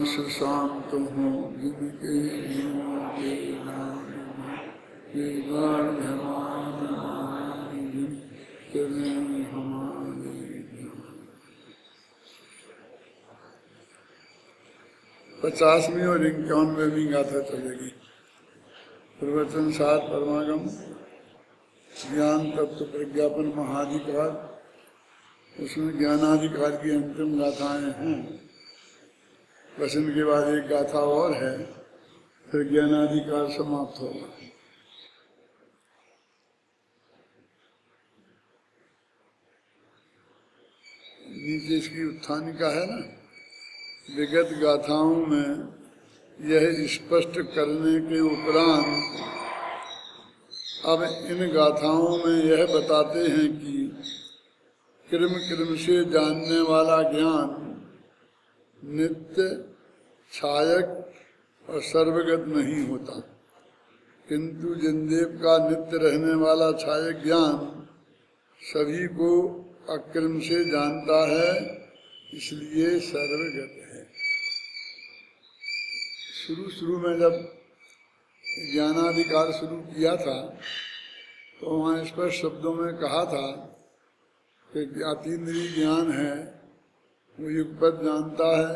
शांत हो जिनके जीवों के नाम हमारे 50वीं और 51वीं गाथा चलेगी। प्रवचन सार परमागम ज्ञान तत्व प्रज्ञापन महाधिकार, उसमें ज्ञानाधिकार की अंतिम गाथाएं हैं। बस इनके बाद एक गाथा और है, फिर ज्ञानाधिकार समाप्त होगा। नीचे इसकी उत्थानिका है ना। विगत गाथाओं में यह स्पष्ट करने के उपरांत अब इन गाथाओं में यह बताते हैं कि कृम कृम से जानने वाला ज्ञान नित्य, छायक और सर्वगत नहीं होता, किंतु जिनदेव का नित्य रहने वाला छायक ज्ञान सभी को अकृम से जानता है, इसलिए सर्वगत है। शुरू में जब ज्ञानाधिकार शुरू किया था तो वहाँ स्पष्ट शब्दों में कहा था कि अतीन्द्रिय ज्ञान है, वो युगपत जानता है,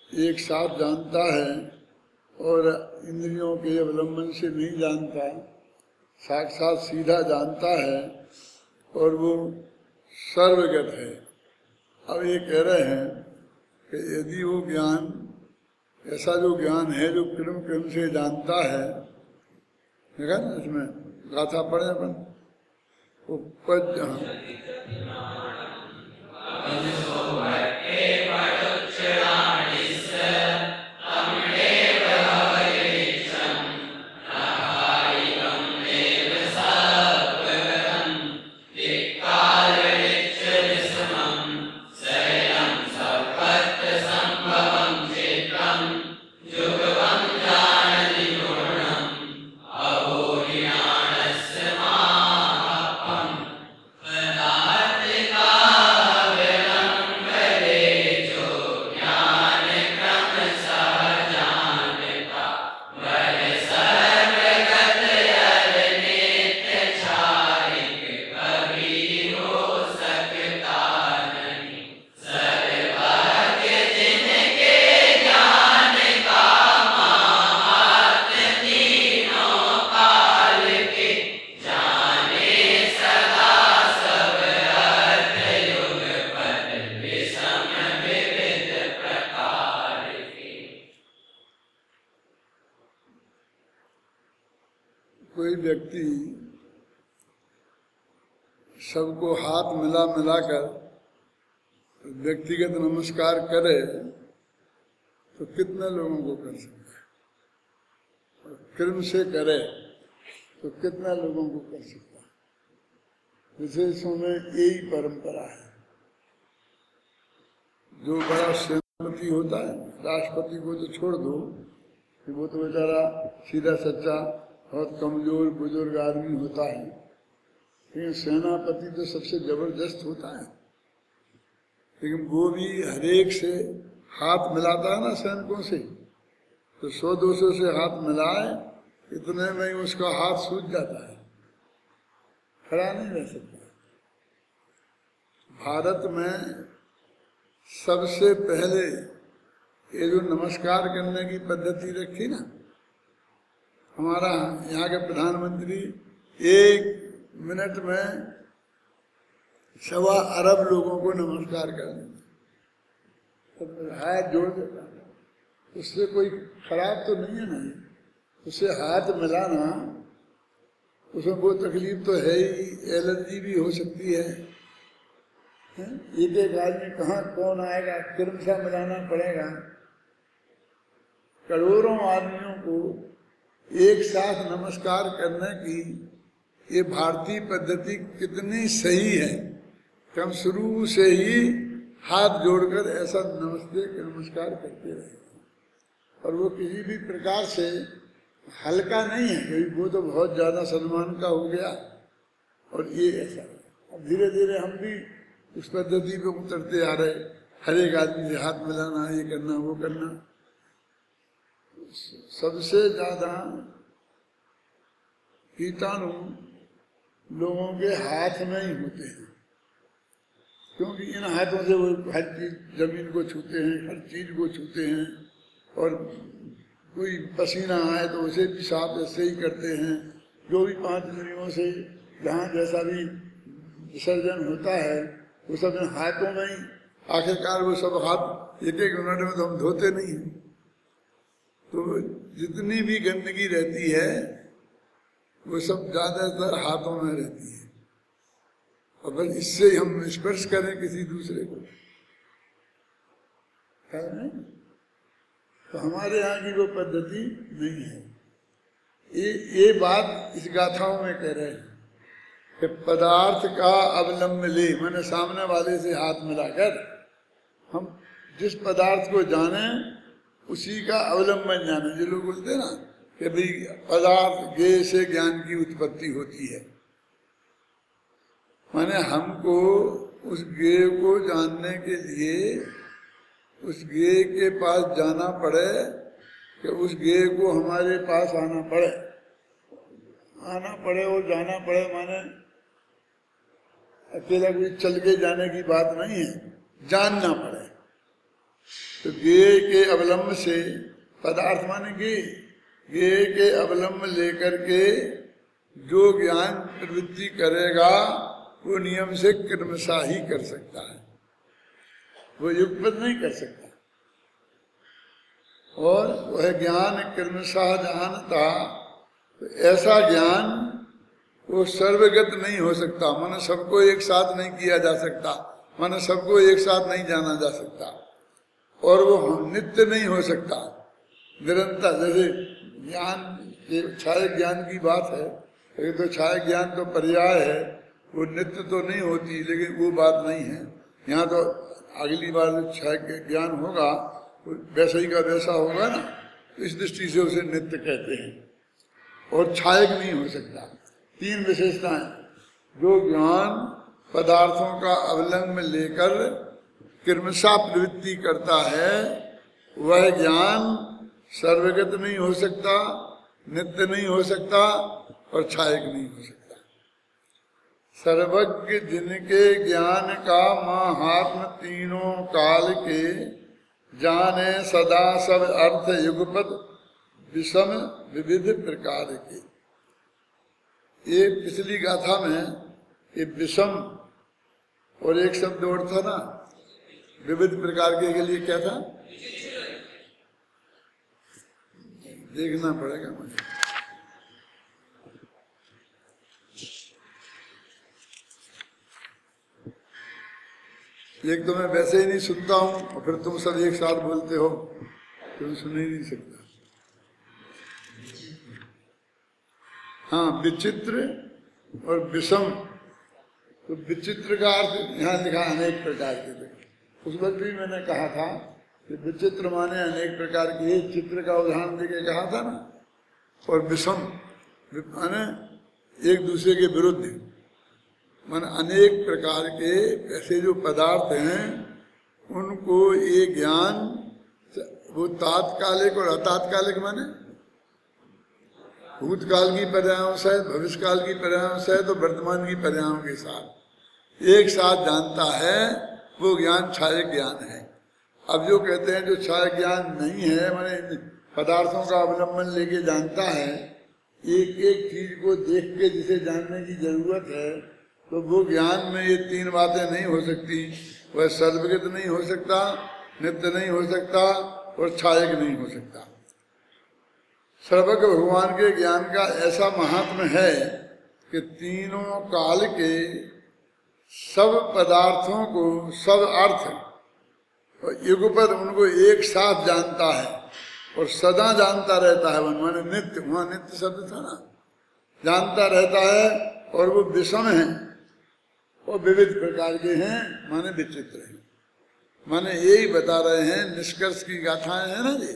एक साथ जानता है और इंद्रियों के अवलंबन से नहीं जानता, साक्षात सीधा जानता है और वो सर्वगत है। अब ये कह रहे हैं कि यदि वो ज्ञान, ऐसा जो ज्ञान है जो क्रम क्रम से जानता है, देखा ना इसमें गाथा पढ़े अपन, उपज सबको हाथ मिलाकर व्यक्तिगत नमस्कार करे तो कितने लोगों को कर सकता है, और क्रम से करे तो कितने लोगों को कर सकता है। विशेषों में यही परंपरा है। जो बड़ा सेनापति होता है, राष्ट्रपति को तो छोड़ दो कि वो तो बेचारा सीधा सच्चा बहुत कमजोर बुजुर्ग आदमी होता है, लेकिन सेनापति तो सबसे जबरदस्त होता है। लेकिन वो भी हरेक से हाथ मिलाता है ना सैनिकों से, तो 100-200 से हाथ मिलाए, इतने में ही उसका हाथ सूज जाता है, खड़ा नहीं रह सकता। भारत में सबसे पहले ये जो नमस्कार करने की पद्धति रखी ना, हमारा यहाँ के प्रधानमंत्री 1 मिनट में 1.25 अरब लोगों को नमस्कार कर देते, हाथ जोड़ देता। उससे कोई खराब तो नहीं है ना, उससे हाथ मिलाना, उसमें वो तकलीफ तो है ही, एलर्जी भी हो सकती है। एक आदमी कहाँ कौन आएगा, क्रम सा मिलाना पड़ेगा। करोड़ों आदमियों को एक साथ नमस्कार करने की ये भारतीय पद्धति कितनी सही है कि हम शुरू से ही हाथ जोड़कर ऐसा नमस्कार करते रहे, और वो किसी भी प्रकार से हल्का नहीं है, क्योंकि वो तो बहुत ज्यादा सम्मान का हो गया। और ये ऐसा अब धीरे धीरे हम भी उस पद्धति पे उतरते आ रहे। हर एक आदमी से हाथ मिलाना, ये करना वो करना। सबसे ज्यादा कीटाणु लोगों के हाथ में ही होते हैं, क्योंकि इन हाथों से वो हर चीज, जमीन को छूते हैं, हर चीज को छूते हैं, और कोई पसीना आए तो उसे भी साफ ऐसे ही करते हैं। जो भी 5 इंद्रियों से जहाँ जैसा भी विसर्जन होता है वो सब इन हाथों में ही, आखिरकार वो सब हाथ 1-1 मिनट में तो हम धोते नहीं हैं। तो जितनी भी गंदगी रहती है वो सब ज्यादातर हाथों में रहती है। और बस इससे हम स्पर्श करें किसी दूसरे को, है नहीं? तो हमारे यहाँ की वो पद्धति नहीं है। ये बात इस गाथाओं में कह रहे हैं कि पदार्थ का अवलंब ले, मैंने सामने वाले से हाथ मिलाकर हम जिस पदार्थ को जाने उसी का अवलंबन जाने। जो लोग बोलते हैं ना कि भाई पदार्थ ज्ञेय से ज्ञान की उत्पत्ति होती है, माने हमको उस ज्ञेय को जानने के लिए उस ज्ञेय के पास जाना पड़े कि उस ज्ञेय को हमारे पास आना पड़े और जाना पड़े। माने अकेला कोई चल के जाने की बात नहीं है, जानना पड़े। तो ज्ञेय के अवलंब से, पदार्थ माने ज्ञेय के अवलंब लेकर के जो ज्ञान प्रवृत्ति करेगा वो नियम से क्रमशः ही कर सकता है, वो युगपत नहीं कर सकता। और वह ज्ञान क्रमशः जानता, तो ऐसा ज्ञान वो सर्वगत नहीं हो सकता, माने सबको एक साथ नहीं किया जा सकता, माने सबको एक साथ नहीं जाना जा सकता, और वो नित्य नहीं हो सकता, निरंतर। जैसे ज्ञान, छाया ज्ञान की बात है, एक तो छाया ज्ञान तो पर्याय है, वो नित्य तो नहीं होती, लेकिन वो बात नहीं है यहाँ। तो अगली बार जो छाया ज्ञान होगा वैसा ही का वैसा होगा ना, तो इस दृष्टि से उसे नित्य कहते हैं। और छायक नहीं हो सकता। 3 विशेषताएं। जो ज्ञान पदार्थों का अवलंब लेकर क्रमशः प्रवृत्ति करता है वह ज्ञान सर्वगत नहीं हो सकता, नित्य नहीं हो सकता और छायक नहीं हो सकता। सर्वज्ञ जिनके ज्ञान का महात्म तीनों काल के, जाने सदा सब अर्थ युगपत विषम विविध प्रकार के। ये पिछली गाथा में ये विषम और एक शब्द और था ना, विविध प्रकार के लिए क्या था, देखना पड़ेगा मुझे। एक तो मैं वैसे ही नहीं सुनता हूं और फिर तुम सब एक साथ बोलते हो तो मैं सुन ही नहीं सकता। हाँ, विचित्र और विषम। तो विचित्र का अर्थ यहाँ लिखा अनेक प्रकार के। उस वक्त भी मैंने कहा था कि विचित्र माने अनेक प्रकार के, चित्र का उदाहरण देके कहा था ना। और विषम माने एक दूसरे के विरुद्ध, माने अनेक प्रकार के ऐसे जो पदार्थ हैं उनको ये ज्ञान, वो तात्कालिक और अतात्कालिक माने भूतकाल की पर्यायों सहित, भविष्यकाल की पर्यायों सहित और वर्तमान की पर्यायों के साथ एक साथ जानता है, वो ज्ञान छाया ज्ञान है। अब जो कहते हैं जो छाया ज्ञान नहीं है, माने पदार्थों का अवलंबन लेके जानता है, एक एक चीज को देख के जिसे जानने की जरूरत है, तो वो ज्ञान में ये 3 बातें नहीं हो सकती। वह सर्वगत नहीं हो सकता, नित्य नहीं हो सकता और छायक नहीं हो सकता। सर्वज्ञ भगवान के ज्ञान का ऐसा महात्म्य है कि तीनों काल के सब पदार्थों को, सब अर्थ और युगपत उनको एक साथ जानता है और सदा जानता रहता है। माने नित्य, वहां नित्य शब्द था ना, जानता रहता है। और वो विषम है और विविध प्रकार के हैं, माने विचित्र हैं। माने यही बता रहे हैं, निष्कर्ष की गाथाएं हैं ना जी,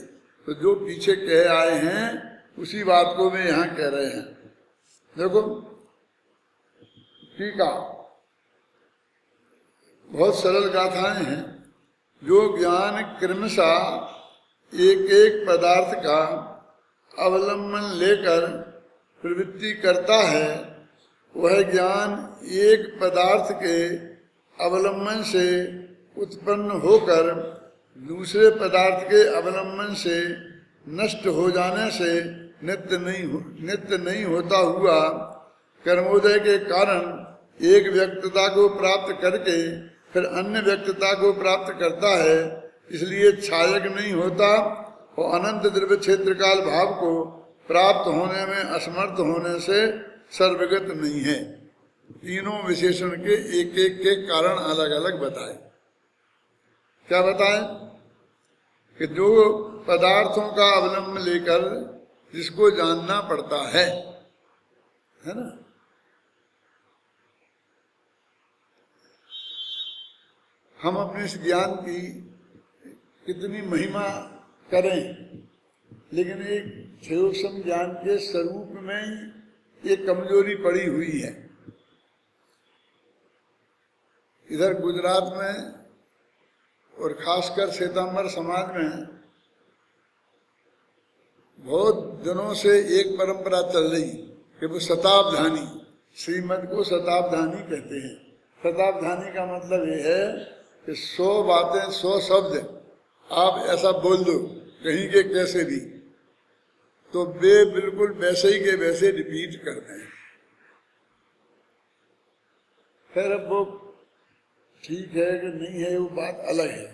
तो जो पीछे कह आए हैं उसी बात को वे यहाँ कह रहे हैं। देखो टीका, बहुत सरल गाथाएं हैं, जो ज्ञान क्रमशः एक एक पदार्थ का अवलंबन लेकर प्रवृत्ति करता है, वह ज्ञान एक पदार्थ के अवलंबन से उत्पन्न होकर दूसरे पदार्थ के अवलंबन से नष्ट हो जाने से नित्य नहीं होता हुआ कर्मोदय के कारण एक व्यक्तता को प्राप्त करके फिर अन्य व्यक्तता को प्राप्त करता है, इसलिए छायक नहीं होता और अनंत द्रव्य क्षेत्र काल भाव को प्राप्त होने में असमर्थ होने से सर्वगत नहीं है। तीनों विशेषण के एक एक के कारण अलग अलग बताए। क्या बताए कि जो पदार्थों का अवलंबन लेकर जिसको जानना पड़ता है ना, हम अपने इस ज्ञान की कितनी महिमा करें, लेकिन एक क्षयोक्षम ज्ञान के स्वरूप में ये कमजोरी पड़ी हुई है। इधर गुजरात में और खासकर श्वेतांबर समाज में बहुत दिनों से एक परंपरा चल रही कि वो शताब्धानी, श्रीमद को शताब्धानी कहते हैं। शताब्धानी का मतलब ये है कि 100 बातें 100 शब्द आप ऐसा बोल दो कहीं के कैसे भी, तो वे बिल्कुल वैसे ही के वैसे रिपीट करते हैं। फिर अब वो ठीक है कि नहीं है वो बात अलग है।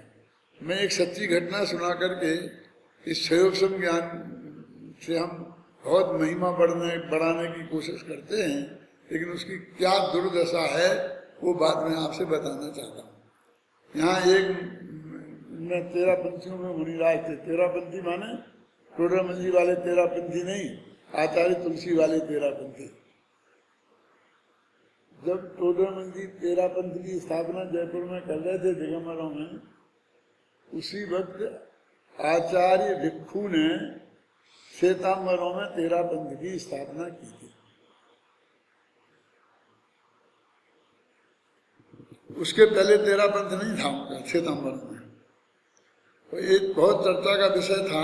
मैं एक सच्ची घटना सुना करके इस क्षयोक्षम ज्ञान से हम बहुत महिमा बढ़ाने की कोशिश करते हैं, लेकिन उसकी क्या दुर्दशा है वो बात मैं आपसे बताना चाहता हूँ। यहाँ एक में 13 पंथियों में मुनिराज थे। 13 पंथी माने टोडरमल जी वाले 13 पंथी नहीं, आचार्य तुलसी वाले 13 पंथी। जब टोडरमल जी 13 पंथ की स्थापना जयपुर में कर रहे थे दिगंबरों में, उसी वक्त आचार्य भिक्षु ने श्वेतांबरों में 13 पंथ की स्थापना की थी। उसके पहले 13 पंथ नहीं था उनका श्वेतांबरों में। तो एक बहुत चर्चा का विषय था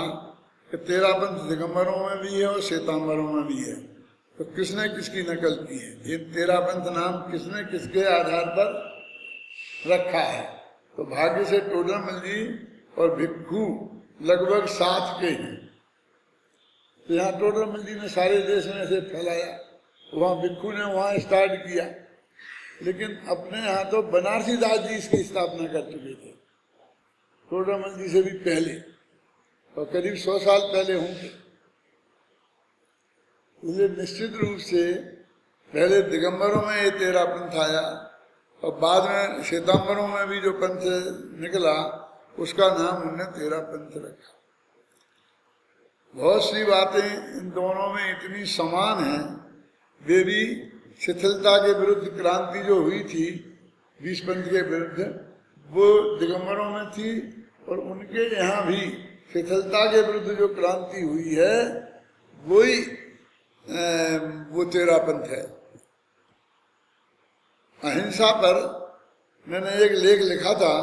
कि 13 पंथ दिगंबरों में भी है और श्वेतांबरों में भी है, तो किसने किसकी नकल की है? ये 13 पंथ नाम किसने किसके आधार पर रखा है? तो भाग्य से टोडरमल जी और भिक्षु लगभग साथ के हैं। तो यहाँ टोडरमल जी ने सारे देश में ऐसे फैलाया, वहाँ भिक्षु ने वहाँ स्टार्ट किया, लेकिन अपने यहाँ तो बनारसी दास जी इसकी स्थापना कर चुके थे, टोडरमल जी से भी पहले, और करीब 100 साल पहले होंगे। इसलिए निश्चित रूप से पहले दिगंबरों में ये 13 पंथ आया और बाद में श्वेतांबरों में भी जो पंथ निकला उसका नाम उन्होंने 13 पंथ रखा। बहुत सी बातें इन दोनों में इतनी समान हैं। वे भी शिथिलता के विरुद्ध क्रांति जो हुई थी 20 पंथ के विरुद्ध, वो दिगंबरों में थी, और उनके यहाँ भी शिथिलता के विरुद्ध जो क्रांति हुई है वही वो 13 पंथ है। अहिंसा पर मैंने एक लेख लिखा था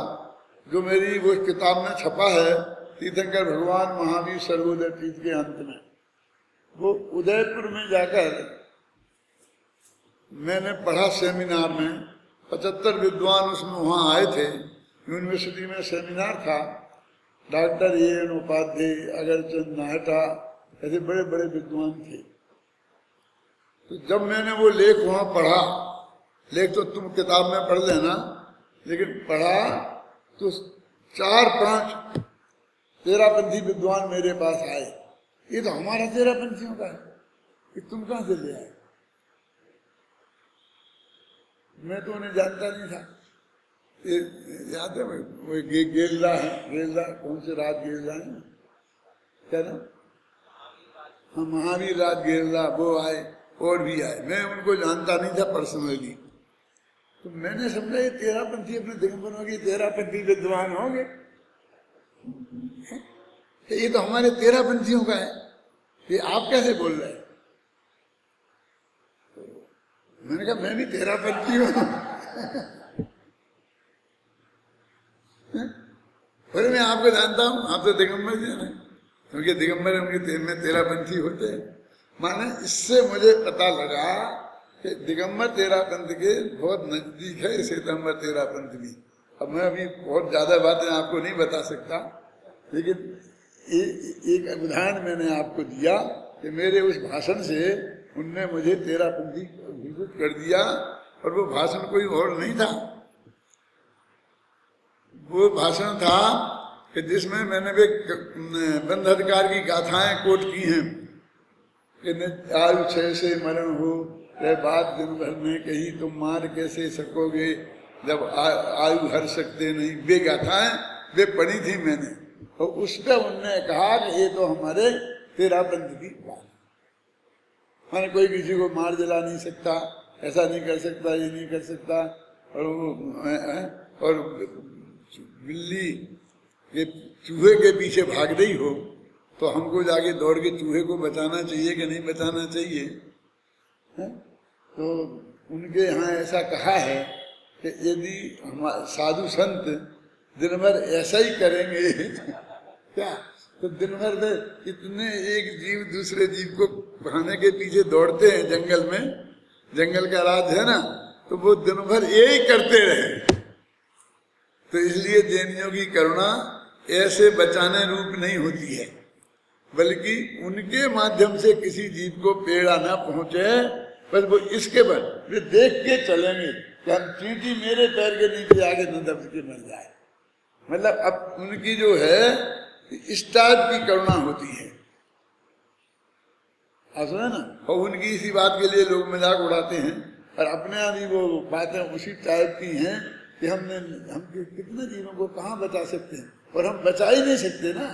जो मेरी वो किताब में छपा है, तीर्थंकर भगवान महावीर सर्वोदय तीर्थ के अंत में। वो उदयपुर में जाकर मैंने पढ़ा सेमिनार में, 75 विद्वान उसमें वहाँ आए थे। यूनिवर्सिटी में सेमिनार था, डॉक्टर ए.एन. उपाध्याय, अगरचंद नाहटा, ऐसे बड़े बड़े विद्वान थे। तो जब मैंने वो लेख वहाँ पढ़ा, लेख तो तुम किताब में पढ़ लेना, लेकिन पढ़ा तो 4-5 13पंथी विद्वान मेरे पास आए, ये तो हमारा 13 पंथियों का है, कि तुम कहाँ से ले आए? मैं तो उन्हें जानता नहीं था। ये याद है वो गेलरा है, गेलरा कौन से राज गेलरा है क्या ना, हाँ महावीर राज गेलरा, वो आए और भी आए। मैं उनको जानता नहीं था पर्सनली, तो मैंने समझा ये 13 पंथी अपने दिगंबरों की 13 पंथी विद्वान होंगे, तो ये तो हमारे 13 पंथियों का है, ये आप कैसे बोल रहे हैं? मैंने कहा मैं भी 13 पंथी हूँ। बोले मैं आपको जानता हूँ, आप तो दिगंबर जी हैं, क्योंकि दिगंबर उनके में तेरापंथी होते हैं। माने इससे मुझे पता लगा कि दिगंबर तेरापंथ के बहुत नजदीक है श्वेतांबर तेरापंथ भी। अब मैं अभी बहुत ज्यादा बातें आपको नहीं बता सकता, लेकिन एक उदाहरण मैंने आपको दिया कि मेरे उस भाषण से उनने मुझे तेरापंथी घोषित कर दिया। और वो भाषण कोई और नहीं था, वो भाषण था कि जिसमें मैंने वे बंध अधिकार की गाथाएं कोट की हैं कि आयु क्षय से मरण हो, बात दिन भर में कहीं तुम मार कैसे सकोगे जब आयु हर सकते नहीं, वे गाथाएं वे पढ़ी थी मैंने। और उसका उनने कहा कि ये तो हमारे तेरापंथ की बात, मैंने कोई किसी को मार जला नहीं सकता, ऐसा नहीं कर सकता, ये नहीं कर सकता। और बिल्ली ये चूहे के पीछे भाग रही हो तो हमको जाके दौड़ के चूहे को बचाना चाहिए कि नहीं बचाना चाहिए? तो उनके यहाँ ऐसा कहा है कि यदि हम साधु संत दिन भर ऐसा ही करेंगे क्या, तो दिन भर में इतने एक जीव दूसरे जीव को खाने के पीछे दौड़ते हैं जंगल में, जंगल का राज है ना, तो वो दिन भर यही करते रहे। तो इसलिए जैनियों की करुणा ऐसे बचाने रूप नहीं होती है, बल्कि उनके माध्यम से किसी जीव को पीड़ा ना पहुंचे, बस वो इसके बाद वे देख के चलेंगे कि हम चींटी मेरे पैर के नीचे आगे न दब के मर जाए। मतलब अब उनकी जो है इस टाइप की करुणा होती है, आप सुना ना। और उनकी इसी बात के लिए लोग मजाक उड़ाते हैं, और अपने आप ही वो बातें उसी टाइप की हैं कि हम कितने जीवों को कहाँ बचा सकते हैं, और हम बचा ही नहीं सकते ना।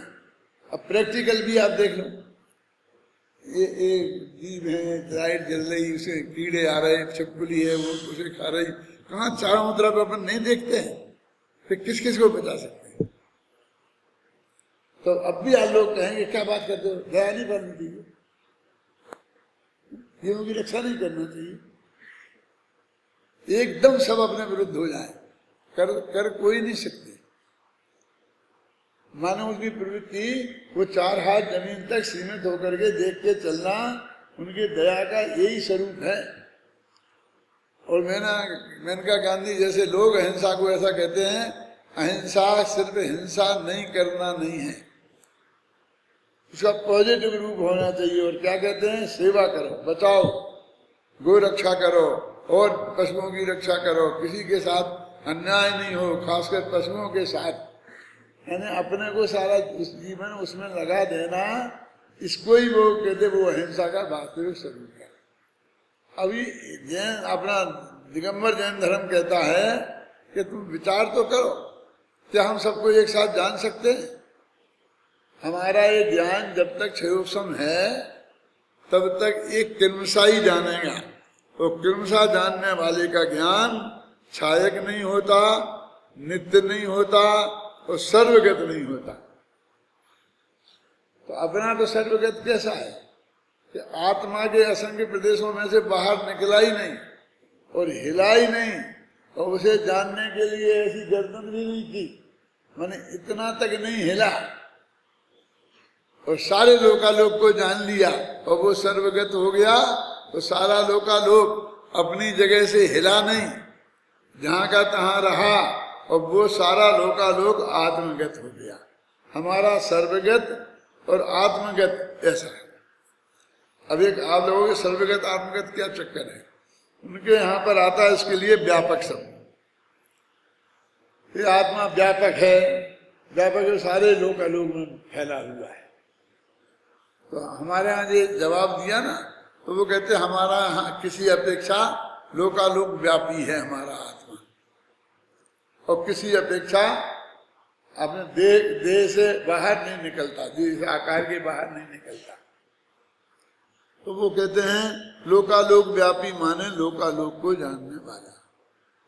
अब प्रैक्टिकल भी आप देख लो, ये एक जीव है, लाइट जल रही, उसे कीड़े आ रहे, छिपकली है वो उसे खा रही, कहाँ चारों तरफ अपन नहीं देखते हैं, फिर किस किस को बचा सकते हैं? तो अब भी आप लोग कहेंगे क्या बात करते हो, दया नहीं करनी चाहिए, जीवों की रक्षा नहीं करना चाहिए। एकदम सब अपने विरुद्ध हो जाए, कर कोई नहीं सकते। मानो उसकी प्रवृत्ति वो 4 हाथ जमीन तक सीमित होकर के देख के चलना उनकी दया का यही स्वरूप है। और मेनका गांधी जैसे लोग अहिंसा को ऐसा कहते हैं, अहिंसा सिर्फ हिंसा नहीं करना नहीं है, उसका पॉजिटिव रूप होना चाहिए। और क्या कहते हैं, सेवा करो, बचाओ, गो रक्षा करो और पशुओं की रक्षा करो, किसी के साथ अन्याय नहीं हो, खासकर पशुओं के साथ, यानी अपने को सारा जीवन उसमें लगा देना, इसको ही वो कहते वो अहिंसा का वास्तविक स्वरूप है। अभी जैन अपना दिगंबर जैन धर्म कहता है कि तुम विचार तो करो, क्या हम सबको एक साथ जान सकते हैं? हमारा ये ज्ञान जब तक क्षयोपम है तब तक एक किल्मषा ही जानेगा, तो किल्मषा जानने वाले का ज्ञान छायक नहीं होता, नित्य नहीं होता और सर्वगत नहीं होता। तो अपना तो सर्वगत कैसा है कि आत्मा के असंख्य प्रदेशों में से बाहर निकला ही नहीं और हिला ही नहीं, और उसे जानने के लिए ऐसी गर्दन भी नहीं की, माने इतना तक नहीं हिला, और सारे लोकालोक को जान लिया और वो सर्वगत हो गया। तो सारा लोकालोक अपनी जगह से हिला नहीं, जहां का तहां रहा, और वो सारा लोकालोक आत्मगत हो गया। हमारा सर्वगत और आत्मगत ऐसा है। अब एक आप लोगों के सर्वगत आत्मगत क्या चक्कर है, उनके यहाँ पर आता है इसके लिए व्यापक शब्द। ये आत्मा व्यापक है, व्यापक है, सारे लोकालोक में फैला हुआ है। तो हमारे यहाँ ये जवाब दिया ना, तो वो कहते हमारा यहाँ किसी अपेक्षा लोकालोक व्यापी है हमारा आत्मा, और किसी अपेक्षा अपने देह से बाहर नहीं निकलता, देह से आकार के बाहर नहीं निकलता। तो वो कहते हैं लोकालोक व्यापी माने लोकालोक को जानने वाला।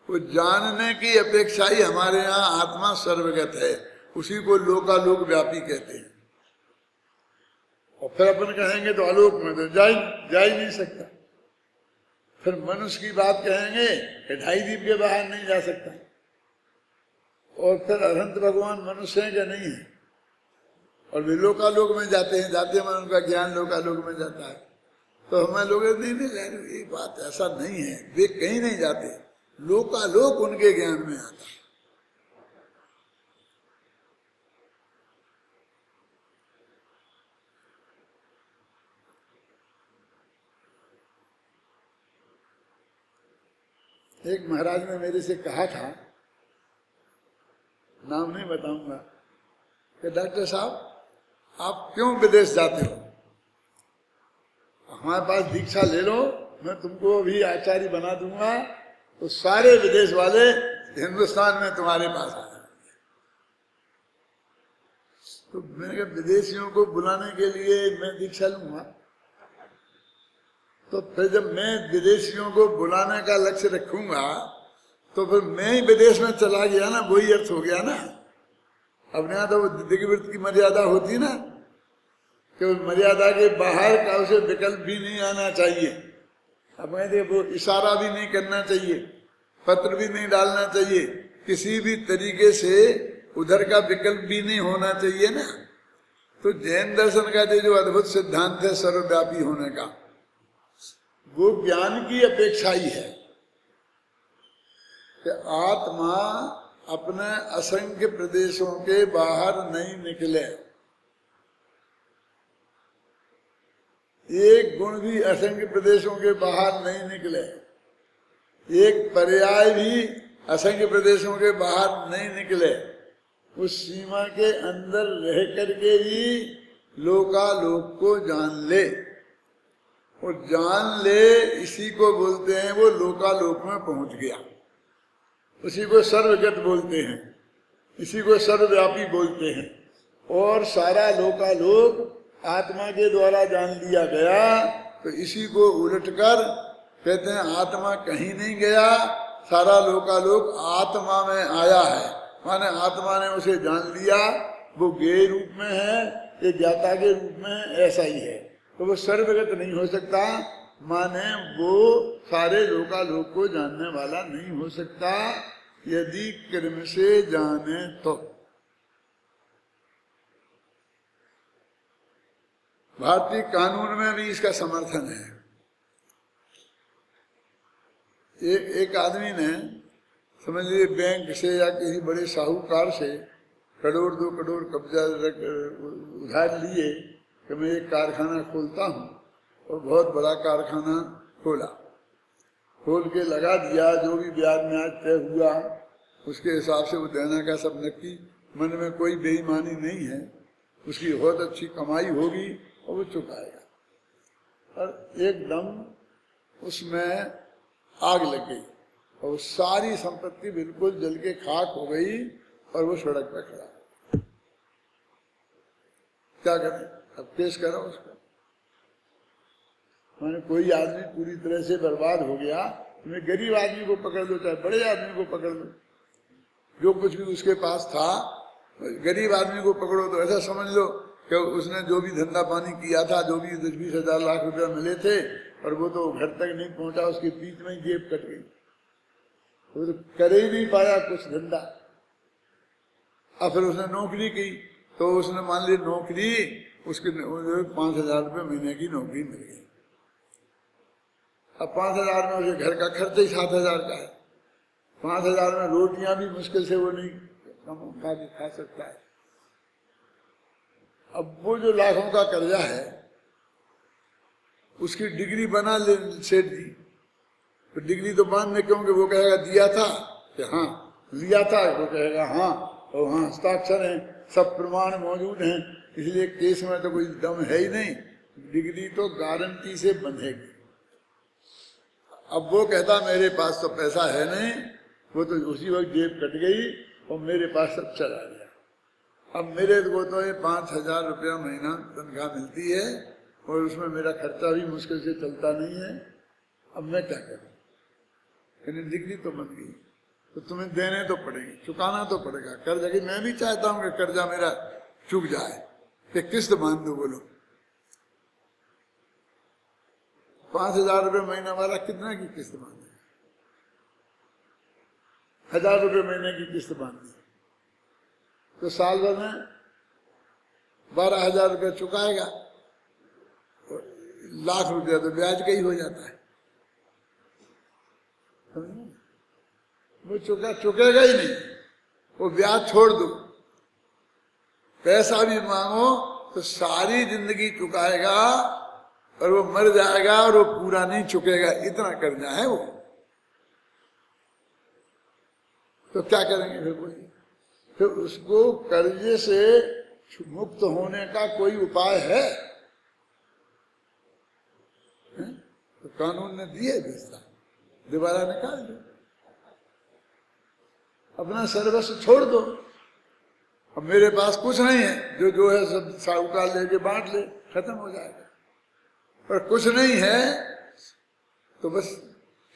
वो जानने की अपेक्षा ही हमारे यहाँ आत्मा सर्वगत है, उसी को लोकालोक व्यापी कहते हैं। और फिर अपन कहेंगे तो आलोक में तो जा ही नहीं सकता। फिर मनुष्य की बात कहेंगे कि 2.5 दीप के बाहर नहीं जा सकता। और फिर अनंत भगवान मनुष्य हैं क्या? नहीं है। और वे लोकालोक में जाते हैं, जाते हैं उनका ज्ञान लोकालोक में जाता है। तो हमें लोग नहीं नहीं, ये बात ऐसा नहीं है, वे कहीं नहीं जाते, लोकालोक उनके ज्ञान में आता है। एक महाराज ने मेरे से कहा था, नाम नहीं बताऊंगा, कि डॉक्टर साहब आप क्यों विदेश जाते हो? हमारे पास दीक्षा ले लो, मैं तुमको भी आचार्य बना दूंगा, तो सारे विदेश वाले हिंदुस्तान में तुम्हारे पास आ जाएंगे। तो मैंने कहा विदेशियों को बुलाने के लिए मैं दीक्षा लूंगा, तो फिर जब मैं विदेशियों को बुलाने का लक्ष्य रखूंगा तो फिर मैं ही विदेश में चला गया ना, वही अर्थ हो गया ना। अपने यहाँ तो वो दिग्वृत्त की मर्यादा होती ना, कि मर्यादा के बाहर का उसे विकल्प भी नहीं आना चाहिए। अब कहते वो इशारा भी नहीं करना चाहिए, पत्र भी नहीं डालना चाहिए, किसी भी तरीके से उधर का विकल्प भी नहीं होना चाहिए ना। तो जैन दर्शन का जो अद्भुत सिद्धांत है सर्वव्यापी होने का, वो ज्ञान की अपेक्षा ही है कि आत्मा अपने असंख्य प्रदेशों के बाहर नहीं निकले। एक गुण भी असंख्य प्रदेशों के बाहर नहीं निकले, एक पर्याय भी असंख्य प्रदेशों के बाहर नहीं निकले, उस सीमा के अंदर रह करके ही लोकालोक को जान ले। और जान ले इसी को बोलते हैं वो लोकालोक में पहुंच गया, उसी को सर्वगत बोलते हैं, इसी को सर्वव्यापी बोलते हैं। और सारा लोकालोक आत्मा के द्वारा जान लिया गया, तो इसी को उलटकर कहते हैं आत्मा कहीं नहीं गया, सारा लोकालोक आत्मा में आया है। माने आत्मा ने उसे जान लिया, वो ज्ञेय रूप में है, ये ज्ञाता के रूप में, ऐसा ही है। तो वो सर्वगत नहीं हो सकता, माने वो सारे लोकालोक को जानने वाला नहीं हो सकता यदि कर्म से जाने तो। भारतीय कानून में भी इसका समर्थन है। एक आदमी ने समझ लीजिए बैंक से या किसी बड़े साहूकार से करोड़ 2 करोड़ कब्जा उधार लिए कि मैं एक कारखाना खोलता हूँ, और बहुत बड़ा कारखाना खोला, खोल के लगा दिया, जो भी ब्याज में आज तय हुआ उसके हिसाब से वो देने का सब नक्की, मन में कोई बेईमानी नहीं है, उसकी बहुत अच्छी कमाई होगी और वो चुकाएगा। और एकदम उसमें आग लग गई और सारी संपत्ति बिल्कुल जल के खाक हो गई और वो सड़क पर खड़ा। क्या करें? अब पेश करो उसको। मैंने कोई आदमी पूरी तरह से बर्बाद हो गया, तुम्हें गरीब आदमी को पकड़ लो चाहे बड़े आदमी को पकड़ लो, जो कुछ भी उसके पास था, गरीब आदमी को पकड़ो तो ऐसा समझ लो कि उसने जो भी धंधा पानी किया था, जो भी 10-20 हजार लाख रुपया मिले थे, और वो तो घर तक नहीं पहुंचा, उसके बीच में जेब कट गई, वो तो कर ही नहीं पाया कुछ धंधा। अब फिर उसने नौकरी की, तो उसने मान ली नौकरी, उसके 5,000 रुपये महीने की नौकरी मिल गई। अब 5,000 में उसे घर का खर्च ही 7,000 का है, 5,000 में रोटियां भी मुश्किल से वो नहीं खा सकता है। अब वो जो लाखों का कर्जा है, उसकी डिग्री बना ले सेठ जी, तो डिग्री तो मान ले, क्योंकि वो कहेगा दिया था कि हाँ, लिया था वो कहेगा हाँ, और हाँ हस्ताक्षर हैं, सब प्रमाण मौजूद हैं, इसलिए केस में तो कोई दम है ही नहीं, डिग्री तो गारंटी से बंधेगी। अब वो कहता मेरे पास तो पैसा है नहीं, वो तो उसी वक्त जेब कट गई और मेरे पास सब चला गया। अब मेरे को तो ये 5,000 रुपया महीना तनख्वाह मिलती है और उसमें मेरा खर्चा भी मुश्किल से चलता नहीं है, अब मैं क्या करूं? यानी डिग्री तो बन गई, तो तुम्हें देने तो पड़ेगी, चुकाना तो पड़ेगा कर्जा की। मैं भी चाहता हूं कि कर्जा मेरा चुक जाए, कि किस्त बांध दो। बोलो 5,000 रुपये महीना वाला कितना की किस्त बांधे? 1,000 रुपये महीने की किस्त बांधी, तो साल भर में 12,000 रुपये चुकाएगा, लाख रुपया तो ब्याज का ही हो जाता है। वो चुकेगा ही नहीं, वो ब्याज छोड़ दो। पैसा भी मांगो तो सारी जिंदगी चुकाएगा और वो मर जाएगा और वो पूरा नहीं चुकेगा, इतना कर्जा है वो। तो क्या करेंगे फिर कोई? फिर उसको कर्जे से मुक्त होने का कोई उपाय है? तो कानून ने दिए व्यवस्था, दोबारा निकाल दो, अपना सर्वस्व छोड़ दो। अब मेरे पास कुछ नहीं है, जो है सब साहूकार लेके बांट ले, खत्म हो जाएगा। पर कुछ नहीं है तो बस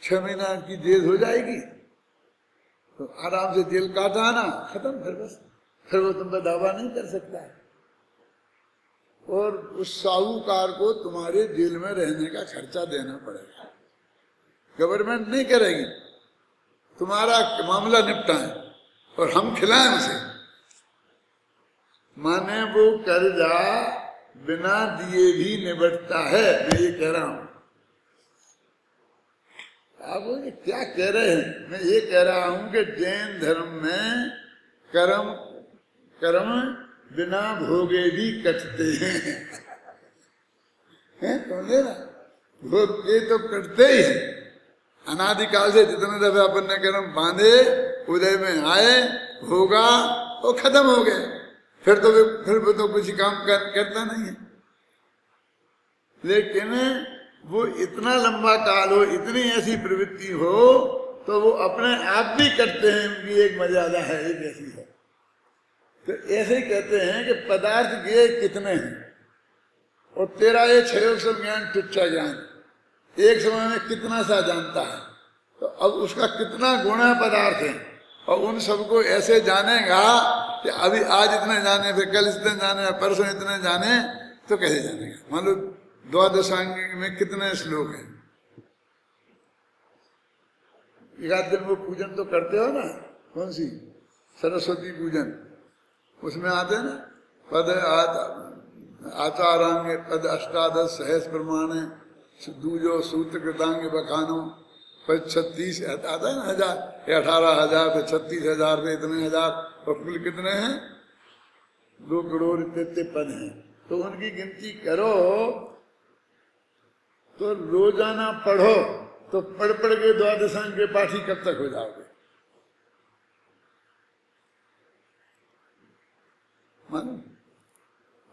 6 महीना की जेल हो जाएगी, तो आराम से जेल काट आना, खत्म। फिर वो तुम पर दावा नहीं कर सकता है, और उस साहूकार को तुम्हारे जेल में रहने का खर्चा देना पड़ेगा। गवर्नमेंट नहीं करेगी, तुम्हारा मामला निपटाएं और हम खिलाएं उसे। माने वो कर्जा बिना दिए भी निबटता है, मैं ये कह रहा हूं। आप बोले क्या कह रहे हैं? मैं ये कह रहा हूं कि जैन धर्म में कर्म बिना भोगे भी कटते हैं समझे ना? भोग के तो कटते ही है। अनादिकाल से जितने दफे अपन ने कर्म बांधे, उदय में आए, भोगा, वो खत्म हो गए। फिर तो कुछ काम करता नहीं है। लेकिन वो इतना लंबा काल हो, इतनी ऐसी प्रवृत्ति हो, तो वो अपने आप भी करते हैं। उनकी एक मर्यादा है, एक ऐसी है। तो ऐसे ही कहते हैं कि पदार्थ ये कितने हैं, और तेरा ये क्षयोत्सव ज्ञान, तुच्छ ज्ञान, एक समय में कितना सा जानता है। तो अब उसका कितना गुणा पदार्थ है, और उन सबको ऐसे जानेगा कि अभी आज इतने जाने, फिर कल इतने जाने, परसों इतने जाने, तो कैसे जानेगा? मान लो द्वादशांग में कितने श्लोक हैं? एक आध दिन वो पूजन तो करते हो ना, कौन सी सरस्वती पूजन, उसमें आते ना पद आचारांग पद अष्टादश सहस प्रमाण दूजो सूत्र कृतांग बखानो, पर 36 आता है ना, 1000 या 18,000, फिर 36,000, फिर इतने हजार, और कुल कितने हैं? 2 करोड़ इतने पद हैं। तो उनकी गिनती करो, तो रोजाना पढ़ो, तो पढ़ के द्वादशांग के पाठी कब तक हो जाओगे? मानो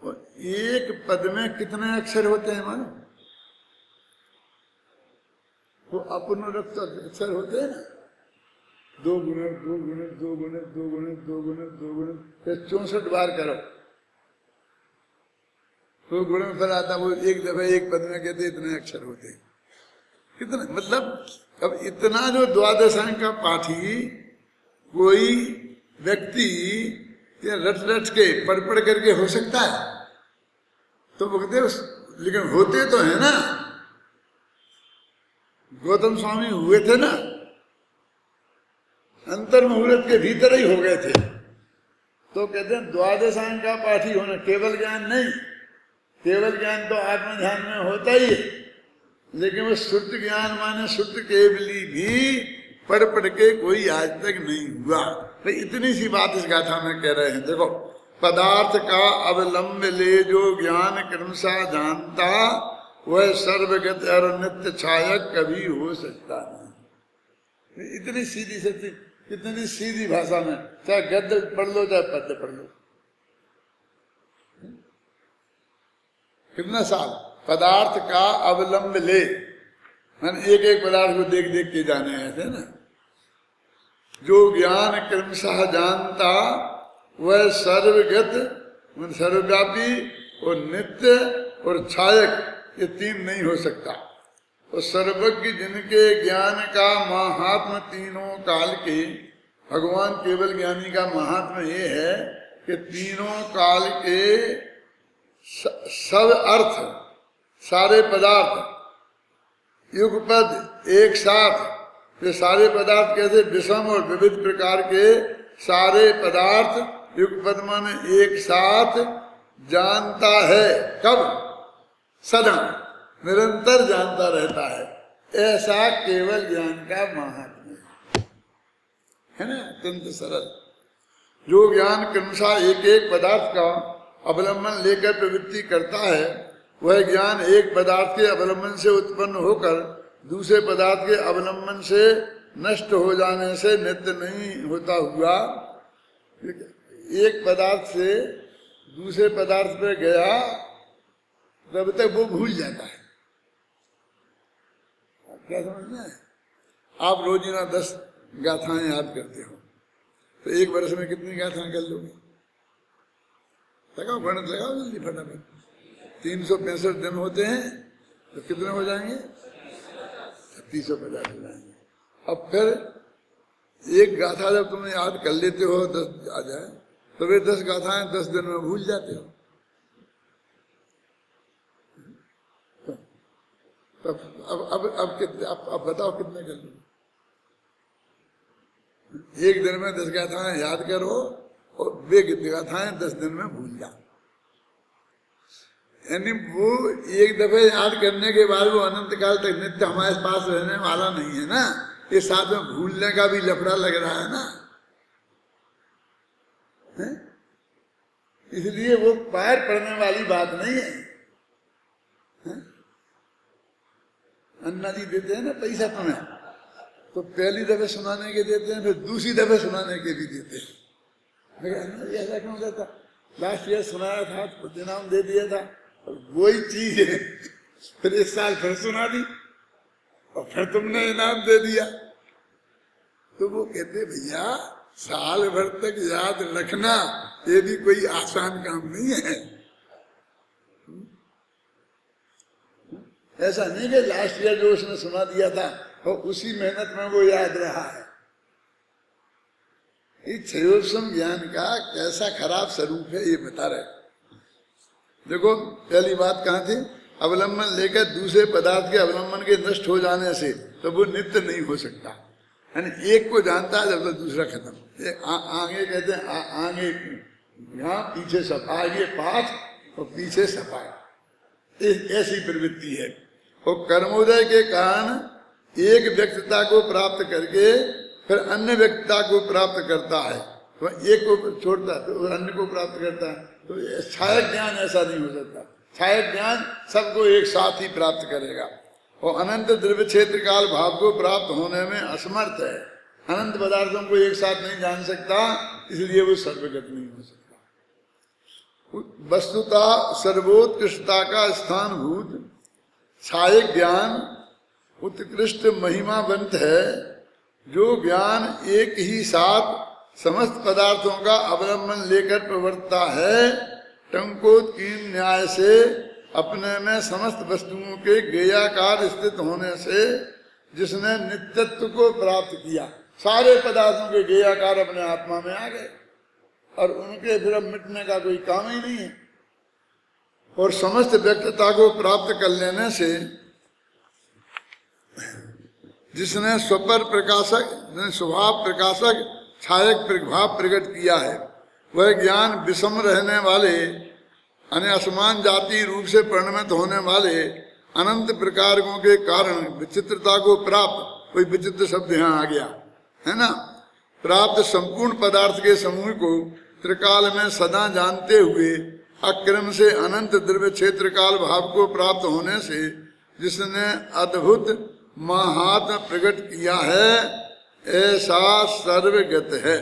और एक पद में कितने अक्षर होते हैं? मानो वो अपनुरक्त अक्षर होते हैं ना, 2 गुणित 2 गुणित 2 गुणित 2 गुणित 2 गुणित 2 गुणित 64 बार करो, तो गुण में फल आता। वो एक दफे एक पद में कहते इतने अक्षर होते हैं। कितने मतलब? अब इतना जो द्वादशांग का पाठी कोई व्यक्ति रट के पढ़ करके हो सकता है? तो वो कहते, लेकिन होते तो है ना। गौतम स्वामी हुए थे ना, अंतर मुहूर्त के भीतर ही हो गए थे। तो कहते हैं द्वादशांग का पाठी होना केवल ज्ञान नहीं, केवल ज्ञान तो आत्मध्यान में होता ही है, लेकिन वो शुद्ध ज्ञान माने शुद्ध केवली भी पढ़ के कोई आज तक नहीं हुआ। तो इतनी सी बात इस गाथा में कह रहे हैं। देखो, पदार्थ का अवलंब ले जो ज्ञान क्रमशः जानता, वह सर्वगत और नित्य छायक कभी हो सकता नहीं। इतनी सीधी सच्ची, इतनी सीधी भाषा में, चाहे गद्य पढ़ लो चाहे पद्य पढ़ लो। कितना साल? पदार्थ का अवलंब ले, मैंने एक एक पदार्थ को देख देख के जाने आए थे ना। जो ज्ञान क्रमशः जानता, वह सर्वगत सर्वव्यापी और नित्य और छायक, ये 3 नहीं हो सकता। और सर्वज्ञ जिनके ज्ञान का महात्म तीनों काल के, भगवान केवल ज्ञानी का महात्म ये है कि तीनों काल के सब अर्थ, सारे पदार्थ युगपद एक साथ, ये सारे पदार्थ कैसे विषम और विविध प्रकार के सारे पदार्थ युगपद माने एक साथ जानता है। कब? सदा, निरंतर जानता रहता है। ऐसा केवल ज्ञान का महात्म्य है ना, अत्यंत सरल। जो ज्ञान क्रमशः एक एक पदार्थ का अवलंबन लेकर प्रवृत्ति करता है, वह ज्ञान एक पदार्थ के अवलंबन से उत्पन्न होकर दूसरे पदार्थ के अवलंबन से नष्ट हो जाने से नित्य नहीं होता हुआ, एक पदार्थ से दूसरे पदार्थ पे गया तब तक वो भूल जाता है। क्या समझना है? आप रोजीना 10 गाथाएं याद करते हो तो एक वर्ष में कितनी गाथाएं कर लोगे? लगाओ, गणित लगाओ जल्दी फटाफट। 365 दिन होते हैं तो कितने हो जाएंगे? 3650 हो जाएंगे। अब फिर एक गाथा जब तुम याद कर लेते हो, 10 आ जाए तो वे 10 गाथाएं 10 दिन में भूल जाते हो। अब बताओ कितने कर लो? एक दिन में 10 गाथाएं याद करो और वे गाथाएं 10 दिन में भूल जाओ। यानी वो एक दफे याद करने के बाद वो अनंत काल तक नित्य हमारे पास रहने वाला नहीं है ना। ये साथ में भूलने का भी लफड़ा लग रहा है ना, है? इसलिए वो पैर पड़ने वाली बात नहीं है, है? अन्ना जी देते हैं ना पैसा तुम्हें, तो पहली दफे सुनाने के देते हैं, फिर दूसरी दफे सुनाने के भी देते हैं। लेकिन अन्ना जी ऐसा क्यों देता? लास्ट ईयर सुनाया था तो इनाम दे दिया था, वही चीज है फिर इस साल फिर सुना दी और फिर तुमने इनाम दे दिया। तो वो कहते भैया साल भर तक याद रखना ये भी कोई आसान काम नहीं है। ऐसा नहीं कि लास्ट ईयर जो उसने सुना दिया था और उसी मेहनत में वो याद रहा है। इस क्षयोत्सम ज्ञान का कैसा खराब स्वरूप है ये बता रहे। देखो पहली बात कहाँ थी? अवलंबन लेकर दूसरे पदार्थ के अवलंबन के नष्ट हो जाने से तो वो नित्य नहीं हो सकता। यानी एक को जानता है जब तक दूसरा खत्म। आगे कहते हैं आगे यहाँ पीछे सब, आगे पाठ और पीछे सफाई, ऐसी प्रवृत्ति है। और कर्मोदय के कारण एक व्यक्तिता को प्राप्त करके फिर अन्य व्यक्तिता को प्राप्त करता है, तो एक को छोड़ता है तो अन्य को प्राप्त करता है। तो छायक ज्ञान ऐसा नहीं हो सकता। छायक ज्ञान सबको एक साथ ही प्राप्त करेगा और अनंत द्रव्य क्षेत्र काल भाव को प्राप्त होने में असमर्थ है। अनंत पदार्थों को एक साथ नहीं जान सकता, इसलिए वो सर्वगत नहीं हो सकता। वस्तुता सर्वोत्कृष्टता का स्थानभूत छायक ज्ञान उत्कृष्ट महिमावंत है। जो ज्ञान एक ही साथ समस्त पदार्थों का अवलंबन लेकर प्रवर्तता है, टंकोत्कीर्ण न्याय से अपने में समस्त वस्तुओं के गेयाकार स्थित होने से जिसने नित्यत्व को प्राप्त किया, सारे पदार्थों के गेयाकार अपने आत्मा में आ गए और उनके फिर अब मिटने का कोई काम ही नहीं है। और समस्त व्यक्तता को प्राप्त कर लेने से जिसने स्वपर प्रकाशक स्वभाव प्रकाशक छायक प्रभाव प्रकट किया है, वह ज्ञान विषम रहने वाले अन्य असमान जाति रूप से परिणमित होने वाले अनंत प्रकारों के कारण विचित्रता को प्राप्त, कोई विचित्र शब्द यहाँ आ गया है ना, प्राप्त संपूर्ण पदार्थ के समूह को त्रिकाल में सदा जानते हुए अक्रम से अनंत द्रव्य क्षेत्र काल भाव को प्राप्त होने से जिसने अद्भुत महात्म प्रकट किया है, ऐसा सर्वगत है।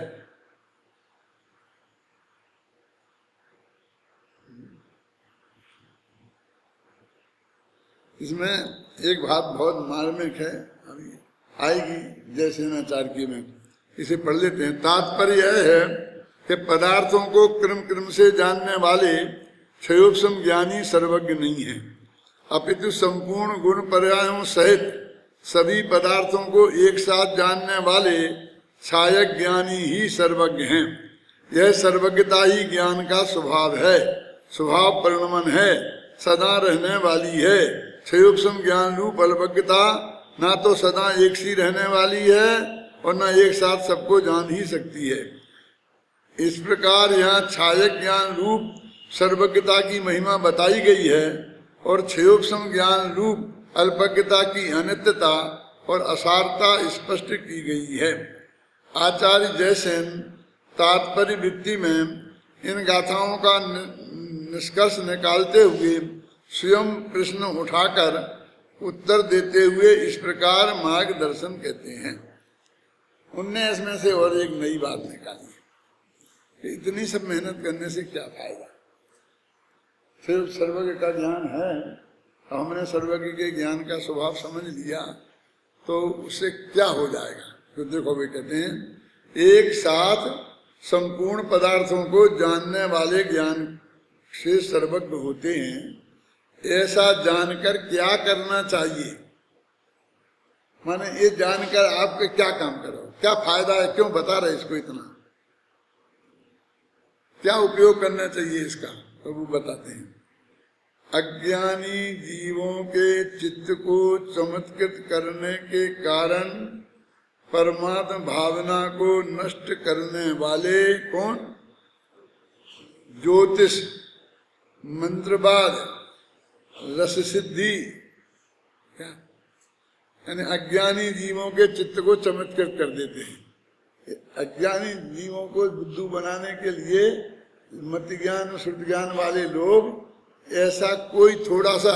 इसमें एक बात बहुत मार्मिक है, अभी आएगी जय सेनाचार्य में, इसे पढ़ लेते हैं। तात्पर्य यह है कि पदार्थों को क्रम क्रम से जानने वाले क्षयोपम ज्ञानी सर्वज्ञ नहीं है, अपितु संपूर्ण गुण पर्यायों सहित सभी पदार्थों को एक साथ जानने वाले छायक ज्ञानी ही सर्वज्ञ हैं। यह सर्वज्ञता ही ज्ञान का स्वभाव है, स्वभाव परिणमन है, सदा रहने वाली है। क्षयोपम ज्ञान रूप अल्पज्ञता ना तो सदा एक सी रहने वाली है और न एक साथ सबको जान ही सकती है। इस प्रकार यहाँ छायक ज्ञान रूप सर्वज्ञता की महिमा बताई गई है और क्षयोपम ज्ञान रूप अल्पज्ञता की अनित्यता और असारता स्पष्ट की गई है। आचार्य जयसेन तात्पर्य वृत्ति में इन गाथाओं का निष्कर्ष निकालते हुए स्वयं प्रश्न उठाकर उत्तर देते हुए इस प्रकार मार्गदर्शन कहते हैं। उनने इसमें से और एक नई बात निकाली कि इतनी सब मेहनत करने से क्या फायदा, सिर्फ सर्वज्ञ का ज्ञान है, हमने सर्वज्ञ के ज्ञान का स्वभाव समझ लिया तो उससे क्या हो जाएगा। तो देखो वे कहते हैं एक साथ संपूर्ण पदार्थों को जानने वाले ज्ञान से सर्वज्ञ होते हैं, ऐसा जानकर क्या करना चाहिए, माने ये जानकर आपके क्या काम करो, क्या फायदा है, क्यों बता रहे इसको इतना, क्या उपयोग करना चाहिए इसका। तो वो बताते हैं अज्ञानी जीवों के चित्त को चमत्कृत करने के कारण परमात्म भावना को नष्ट करने वाले कौन, ज्योतिष, मंत्रवाद, रस सिद्धि, क्या यानी अज्ञानी जीवों के चित्त को चमत्कृत कर देते हैं। अज्ञानी जीवों को बुद्धू बनाने के लिए मति ज्ञान शुद्ध ज्ञान वाले लोग ऐसा कोई थोड़ा सा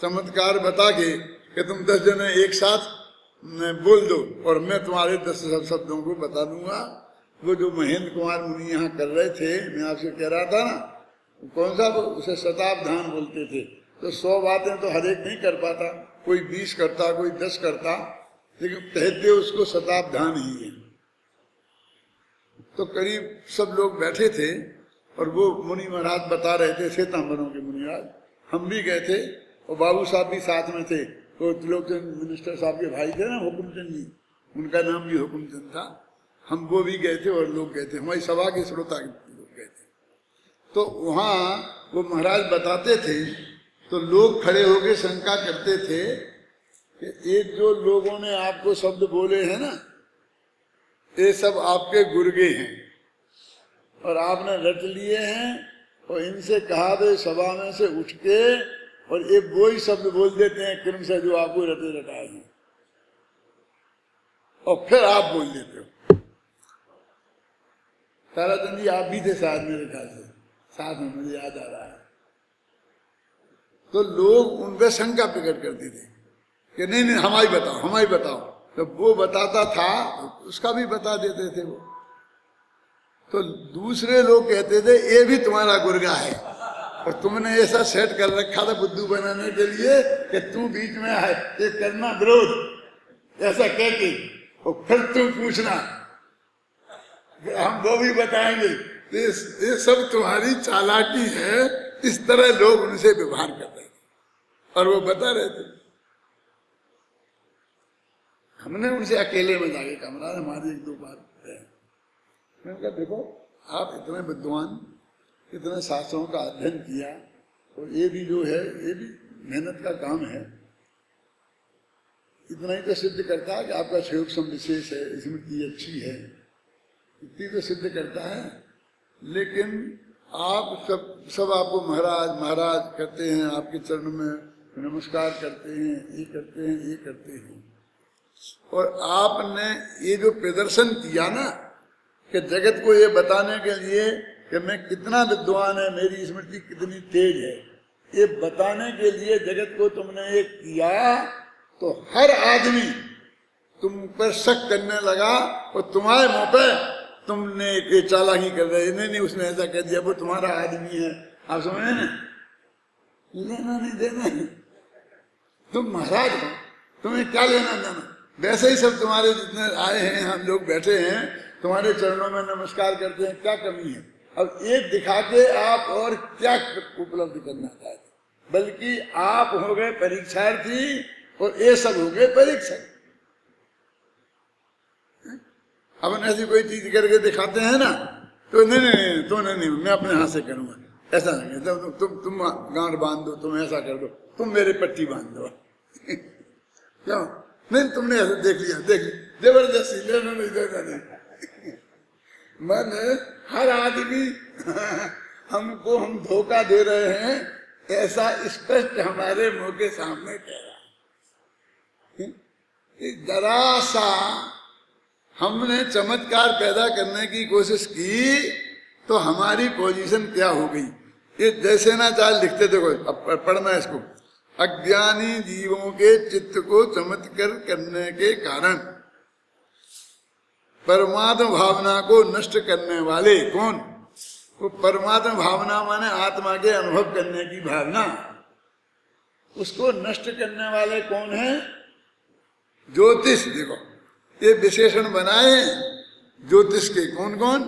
चमत्कार बता के कि तुम 10 जने एक साथ बोल दो और मैं तुम्हारे 10 शब्दों को बता दूंगा। वो जो महेंद्र कुमार मुनि यहाँ कर रहे थे, मैं आपसे कह रहा था ना, कौन सा उसे शताब्धान बोलते थे, तो 100 बातें तो हर एक नहीं कर पाता, कोई 20 करता, कोई 10 करता, लेकिन कहते उसको शताब्धान ही है। तो करीब सब लोग बैठे थे और वो मुनि महाराज बता रहे थे, श्वेतांबरों के मुनि महाराज, हम भी गए थे और बाबू साहब भी साथ में थे, तो त्रिलोकचंद मिनिस्टर साहब के भाई थे ना हुकुमचंद जी, उनका नाम भी हुकुमचंद था, हम वो भी गए थे और लोग गए थे, हमारी सभा के श्रोता लोग गए थे। तो वहाँ वो महाराज बताते थे तो लोग खड़े होकर शंका करते थे कि ये जो लोगों ने आपको शब्द बोले हैं ना, ये सब आपके गुर्गे हैं और आपने रट लिए हैं और इनसे कहा दे सभा में से उठ के और ये वही शब्द बोल देते हैं क्रम से जो आपको रटे रटाए हैं और फिर आप बोल देते हो। ताराचंद जी आप भी थे साथ, मेरे ख्याल से साथ में, मुझे याद आ रहा है। तो लोग उन पर शंका प्रकट करते थे कि नहीं नहीं हमारी बताओ, हमारी बताओ, तो वो बताता था उसका भी बता देते थे वो। तो दूसरे लोग कहते थे ये भी तुम्हारा गुर्गा है और तुमने ऐसा सेट कर रखा था बुद्धू बनाने के लिए कि तू बीच में है, ये करना विरोध, ऐसा कह के और फिर तू पूछना, हम वो भी बताएंगे। ये सब तुम्हारी चालाकी है, इस तरह लोग उनसे व्यवहार करते थे और वो बता रहे थे। हमने उनसे अकेले में जाके कमरा हमारी 1-2 बार है, मैंने कहा देखो आप इतने विद्वान, इतने शास्त्रों का अध्ययन किया और ये भी जो है ये भी मेहनत का काम है, इतना ही तो सिद्ध करता है कि आपका क्षयोपम विशेष है, स्मृति अच्छी है, इतनी तो सिद्ध करता है। लेकिन आप सब आपको महाराज महाराज करते हैं, आपके चरणों में नमस्कार करते हैं, ये करते हैं, ये करते हैं, और आपने ये जो प्रदर्शन किया ना कि जगत को ये बताने के लिए कि मैं कितना विद्वान है, मेरी स्मृति कितनी तेज है, ये बताने के लिए जगत को तुमने ये किया, तो हर आदमी तुम पर शक करने लगा और तुम्हारे मुंह पे तुमने एक चालाकी कर रहे, नहीं उसने ऐसा कह दिया, वो तुम्हारा आदमी है, आप समझे ना, लेना नहीं देना नहीं, तुम महाराज हो, तुम्हें क्या लेना देना। वैसे ही सब तुम्हारे जितने आए हैं, हम लोग बैठे हैं तुम्हारे चरणों में नमस्कार करते हैं, क्या कमी है। अब एक दिखा के आप और क्या उपलब्ध करना चाहते, बल्कि आप हो गए परीक्षार्थी और ये सब हो गए परीक्षक। अब ऐसी कोई चीज करके दिखाते हैं ना, तो नहीं तो नहीं मैं अपने हाथ से करूंगा, ऐसा नहीं, तुम गांठ बांध दो, तुम ऐसा कर दो, तुम मेरे पट्टी बांध दो क्यों, नहीं तुमने ऐसा देख लिया, देख जबरदस्ती लेना नहीं देना नहीं। मैंने हर आदमी हमको हम धोखा दे रहे हैं ऐसा स्पष्ट हमारे मुंह के सामने कह रहा है। जरा सा हमने चमत्कार पैदा करने की कोशिश की तो हमारी पोजीशन क्या हो गई। ये जैसे ना चाल लिखते देखो, अब पढ़ना इसको। अज्ञानी जीवों के चित्त को चमत्कार करने के कारण परमात्म भावना को नष्ट करने वाले कौन? वो परमात्म भावना माने आत्मा के अनुभव करने की भावना, उसको नष्ट करने वाले कौन है? ज्योतिष। देखो ये विशेषण बनाए ज्योतिष के, कौन कौन?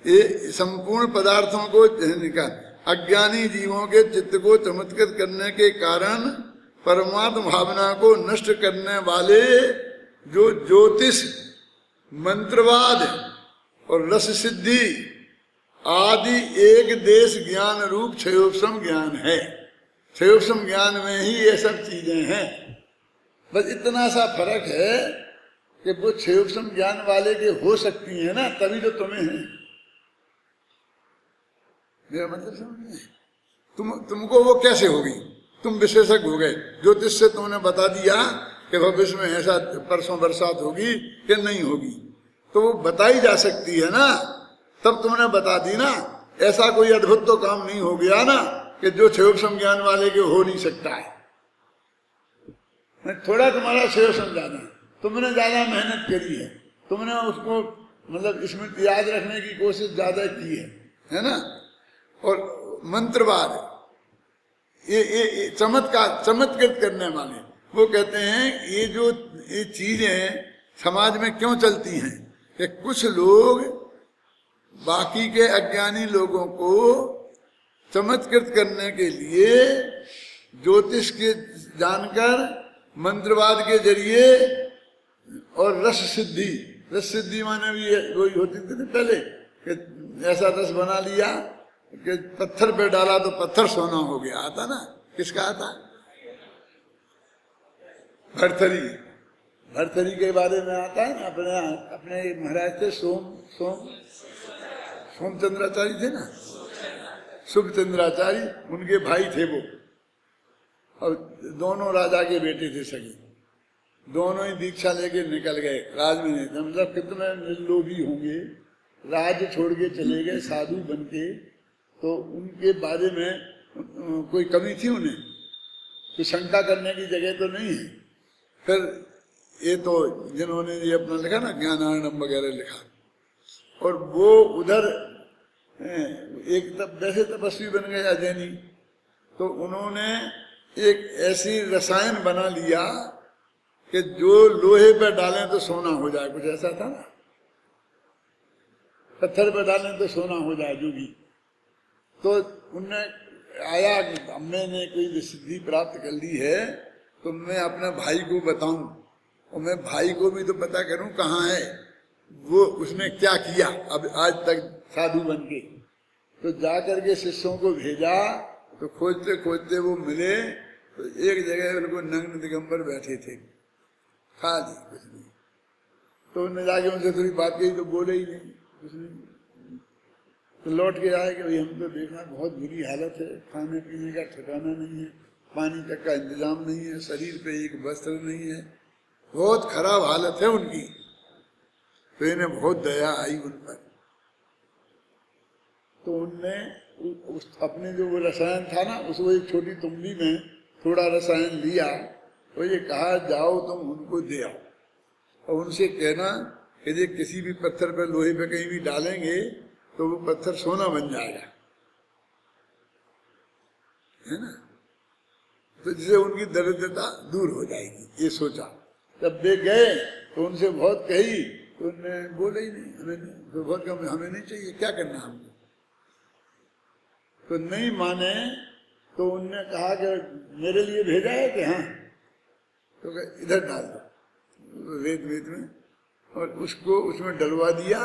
ये संपूर्ण पदार्थों को निकाल, अज्ञानी जीवों के चित्त को चमत्कृत करने के कारण परमात्म भावना को नष्ट करने वाले जो ज्योतिष, मंत्रवाद और रस सिद्धि आदि एक देश ज्ञान रूप क्षयोपम ज्ञान है। क्षयोपम ज्ञान में ही ये सब चीजें हैं। बस इतना सा फर्क है कि वो क्षयोपम ज्ञान वाले के हो सकती है ना, तभी तो तुम्हें है। मेरा मतलब समझ में? तुमको वो कैसे होगी? तुम विशेषज्ञ हो गए, ज्योतिष से तुमने बता दिया कि भविष्य में ऐसा परसों बरसात होगी कि नहीं होगी, तो वो बताई जा सकती है ना, तब तुमने बता दी ना। ऐसा कोई अद्भुत तो काम नहीं हो गया ना कि जो क्षयोपम ज्ञान वाले के हो नहीं सकता है। थोड़ा तुम्हारा क्षयोपम ज्ञान है, तुमने ज्यादा मेहनत करी है, तुमने उसको मतलब इसमें याद रखने की कोशिश ज्यादा की है ना। और मंत्रवाद, ये चमत्कार, चमत्कृत करने वाले, वो कहते हैं ये जो ये चीजें समाज में क्यों चलती हैं कि कुछ लोग बाकी के अज्ञानी लोगों को चमत्कृत करने के लिए ज्योतिष के जानकर, मंत्रवाद के जरिए और रस सिद्धि, रस सिद्धि माने भी वही होती थी पहले कि ऐसा रस बना लिया कि पत्थर पे डाला तो पत्थर सोना हो गया। आता ना, किसका आता? भरथरी, भरथरी के बारे में आता है ना। अपने महाराज थे सोमचंद्राचार्य थे ना, शुभचंद्राचार्य, उनके भाई थे वो, और दोनों राजा के बेटे थे सगे, दोनों ही दीक्षा लेके निकल गए राज में। नहीं मतलब कितने निर्लोभी होंगे, राज छोड़ के चले गए साधु बन के, तो उनके बारे में कोई कमी थी उन्हें? कोई शंका करने की जगह तो नहीं है। फिर ये तो जिन्होंने ये अपना लिखा ना ज्ञानार्णव वगैरह लिखा, और वो उधर एक तब वैसे तपस्वी बन गए अजैनी, तो उन्होंने एक ऐसी रसायन बना लिया कि जो लोहे पर डालें तो सोना हो जाए, कुछ ऐसा था ना, पत्थर पर डालें तो सोना हो जाए जो भी। तो उनने आया कि मैंने कोई सिद्धि प्राप्त कर ली है तो मैं अपने भाई को बताऊं, और मैं भाई को भी तो पता करूं कहाँ है वो, उसने क्या किया अब आज तक साधु बन के। तो जा करके शिष्यों को भेजा, तो खोजते खोजते वो मिले, तो एक जगह उनको नग्न दिगंबर बैठे थे, खाली कुछ नहीं। तो उन्होंने जाके उनसे थोड़ी बात की तो बोले ही नहीं, कुछ नहीं। तो लौट के आए कि भाई हम तो देखना बहुत बुरी हालत है, खाने पीने का ठिकाना नहीं है, पानी तक का इंतजाम नहीं है, शरीर पे एक वस्त्र नहीं है, बहुत खराब हालत है उनकी। तो इन्हें बहुत दया आई उन पर। तो उनने अपने जो वो रसायन था ना, उसको एक छोटी तुंबी में थोड़ा रसायन लिया, और ये कहा जाओ तुम उनको दे आओ, और उनसे कहना कि ये किसी भी पत्थर पर, लोहे पे कहीं भी डालेंगे तो वो पत्थर सोना बन जाएगा, है ना। तो जिससे उनकी दरिद्रता दूर हो जाएगी, ये सोचा। जब वे गए तो उनसे बहुत कही, तो उन्होंने बोले ही नहीं, हमें तो बहुत कम, हमें नहीं चाहिए, क्या करना हमको। तो नहीं माने, तो उनने कहा कि मेरे लिए भेजा है कि हाँ, तो इधर डाल दो रेत में, और उसको उसमें डलवा दिया,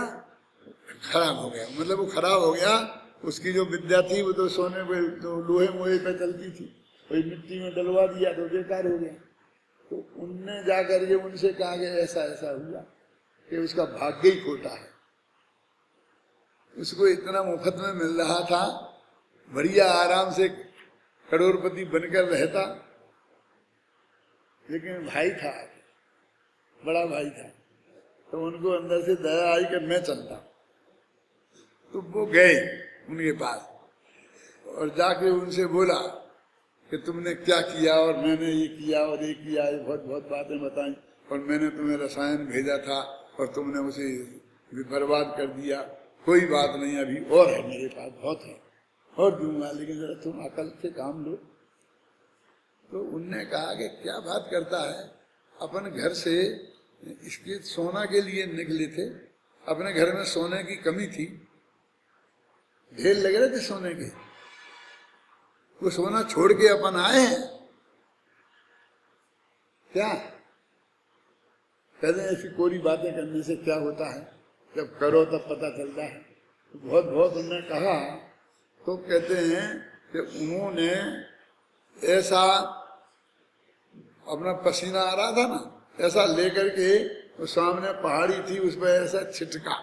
खराब हो गया। मतलब वो खराब हो गया, उसकी जो विद्या थी वो तो सोने पे, तो लोहे मोहे पे चलती थी, वही मिट्टी में डलवा दिया तो बेकार हो गया। तो उनने जाकर के उनसे कहा कि ऐसा ऐसा हुआ कि उसका भाग्य ही खोटा है, उसको इतना मुफ्त में मिल रहा था, बढ़िया आराम से करोड़पति बनकर रहता, लेकिन भाई था, बड़ा भाई था, तो उनको अंदर से दया आई कि मैं चलता। तो वो गए उनके पास और जाके उनसे बोला कि तुमने क्या किया और मैंने ये किया और ये किया, ये बहुत बहुत बातें बताई, और मैंने तुम्हें रसायन भेजा था और तुमने उसे भी बर्बाद कर दिया। कोई बात नहीं, अभी और है मेरे पास, बहुत है और दूंगा, लेकिन जरा तुम अकल से काम लो। तो उनने कहा कि क्या बात करता है, अपन घर से इसके सोना के लिए निकले थे, अपने घर में सोने की कमी थी, ढेर लग रहे थे सोने के, वो सोना छोड़ के अपन आए हैं क्या? कहते ऐसी कोरी बातें करने से क्या होता है, जब करो तब पता चलता है। तो बहुत बहुत उन्होंने कहा, तो कहते हैं कि उन्होंने ऐसा अपना पसीना आ रहा था ना, ऐसा लेकर के वो सामने पहाड़ी थी, उस पर ऐसा छिटका,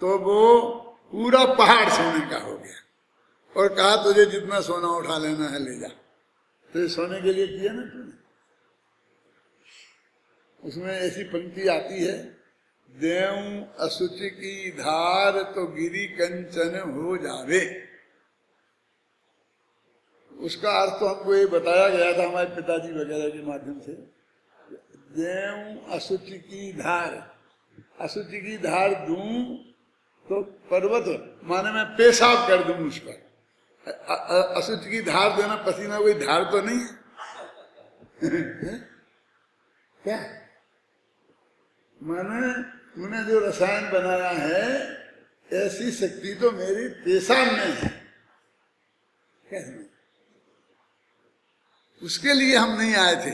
तो वो पूरा पहाड़ सोने का हो गया, और कहा तुझे जितना सोना उठा लेना है ले जा। तो ये सोने के लिए किया ना तूने। उसमें ऐसी पंक्ति आती है, देव असुचि की धार तो गिरी कंचन हो जावे। उसका अर्थ तो हमको ये बताया गया था हमारे पिताजी वगैरह के माध्यम से, देव असुचि की धार, असुचि की धार दूं तो पर्वत माने मैं पेशाब कर दूं उस पर। असुचि की धार देना, पसीना कोई धार तो नहीं है क्या? माने तूने जो रसायन बनाया है, ऐसी शक्ति तो मेरी पेशाब में है, कैसे? उसके लिए हम नहीं आए थे।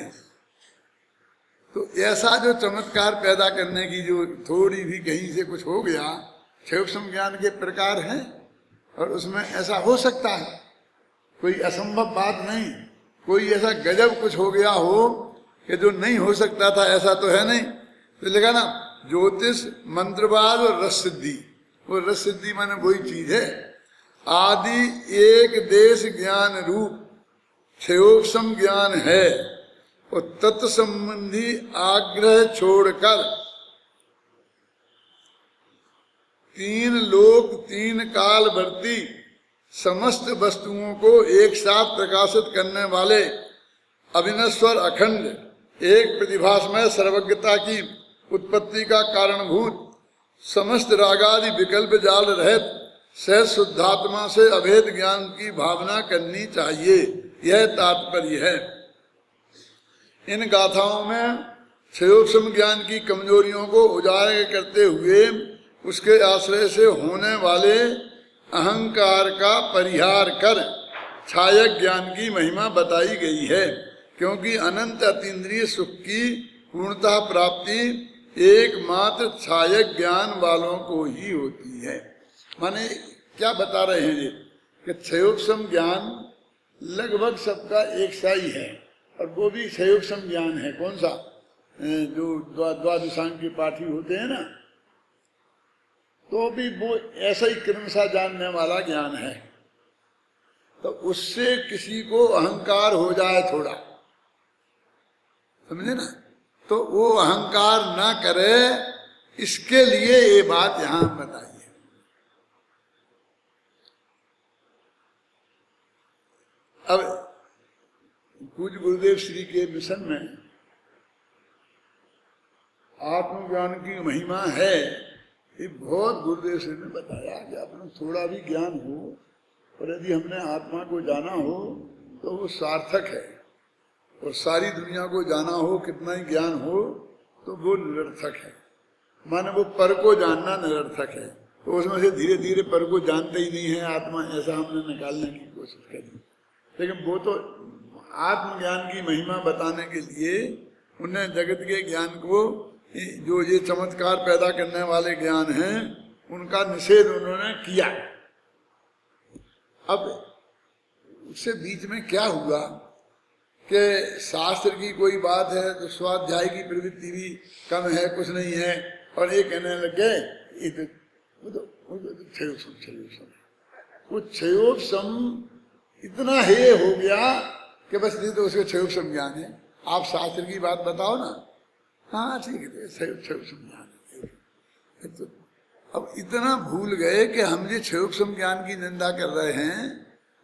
तो ऐसा जो चमत्कार पैदा करने की जो थोड़ी भी कहीं से कुछ हो गया, सूक्ष्म ज्ञान के प्रकार हैं, और उसमें ऐसा हो सकता है, कोई असंभव बात नहीं। कोई ऐसा गजब कुछ हो गया हो कि जो नहीं हो सकता था, ऐसा तो है नहीं। तो लिखा ना, ज्योतिष मंत्रवाद और रस सिद्धि। वो रस सिद्धि माने वही चीज है, आदि एक देश ज्ञान रूप क्षयोक्षम ज्ञान है, और तत्संबंधी आग्रह छोड़कर तीन लोक तीन काल वर्ती समस्त वस्तुओं को एक साथ प्रकाशित करने वाले अविनश्वर अखंड एक प्रतिभासमय सर्वज्ञता की उत्पत्ति का कारणभूत समस्त रागादि विकल्प जाल रहित सहज शुद्धात्मा से अभेद ज्ञान की भावना करनी चाहिए, यह तात्पर्य है। इन गाथाओं में सूक्ष्म ज्ञान की कमजोरियों को उजागर करते हुए उसके आश्रय से होने वाले अहंकार का परिहार कर छायक ज्ञान की महिमा बताई गई है, क्योंकि अनंत अतीन्द्रिय सुख की पूर्णतः प्राप्ति एकमात्र छायक ज्ञान वालों को ही होती है। माने क्या बता रहे हैं ये कि सूक्ष्म ज्ञान लगभग सबका एक सा ही है, और वो भी सूक्ष्म ज्ञान है। कौन सा? जो द्वादशांग के पाठी होते हैं ना, तो भी वो ऐसा ही क्रमशः जानने वाला ज्ञान है। तो उससे किसी को अहंकार हो जाए थोड़ा, समझे ना, तो वो अहंकार ना करे, इसके लिए ये बात यहां बताई है। अब पूज्य गुरुदेव श्री के मिशन में आत्मज्ञान की महिमा है, ये बहुत गुरुदेव श्री ने बताया कि अपना थोड़ा भी ज्ञान हो, और यदि हमने आत्मा को जाना हो तो वो सार्थक है, और सारी दुनिया को जाना हो, कितना ही ज्ञान हो, तो वो निरर्थक है। माने वो पर को जानना निरर्थक है, तो उसमें से धीरे धीरे पर को जानते ही नहीं है आत्मा, ऐसा हमने निकालने की कोशिश करी। लेकिन वो तो आत्मज्ञान की महिमा बताने के लिए उन्हें जगत के ज्ञान को, जो ये चमत्कार पैदा करने वाले ज्ञान हैं, उनका निषेध उन्होंने किया। अब उससे बीच में क्या हुआ कि शास्त्र की कोई बात है तो स्वाध्याय की प्रवृत्ति भी कम है, कुछ नहीं है, और ये कहने लग गए वो तो क्षयोपम, वो क्षयोपम इतना हे हो गया कि बस नहीं तो उसको क्षयोपम ज्ञान है। आप शास्त्र की बात बताओ ना, हाँ ठीक है क्षयोपम ज्ञान है। तो अब इतना भूल गए कि हम ये क्षयोपम ज्ञान की निंदा कर रहे हैं,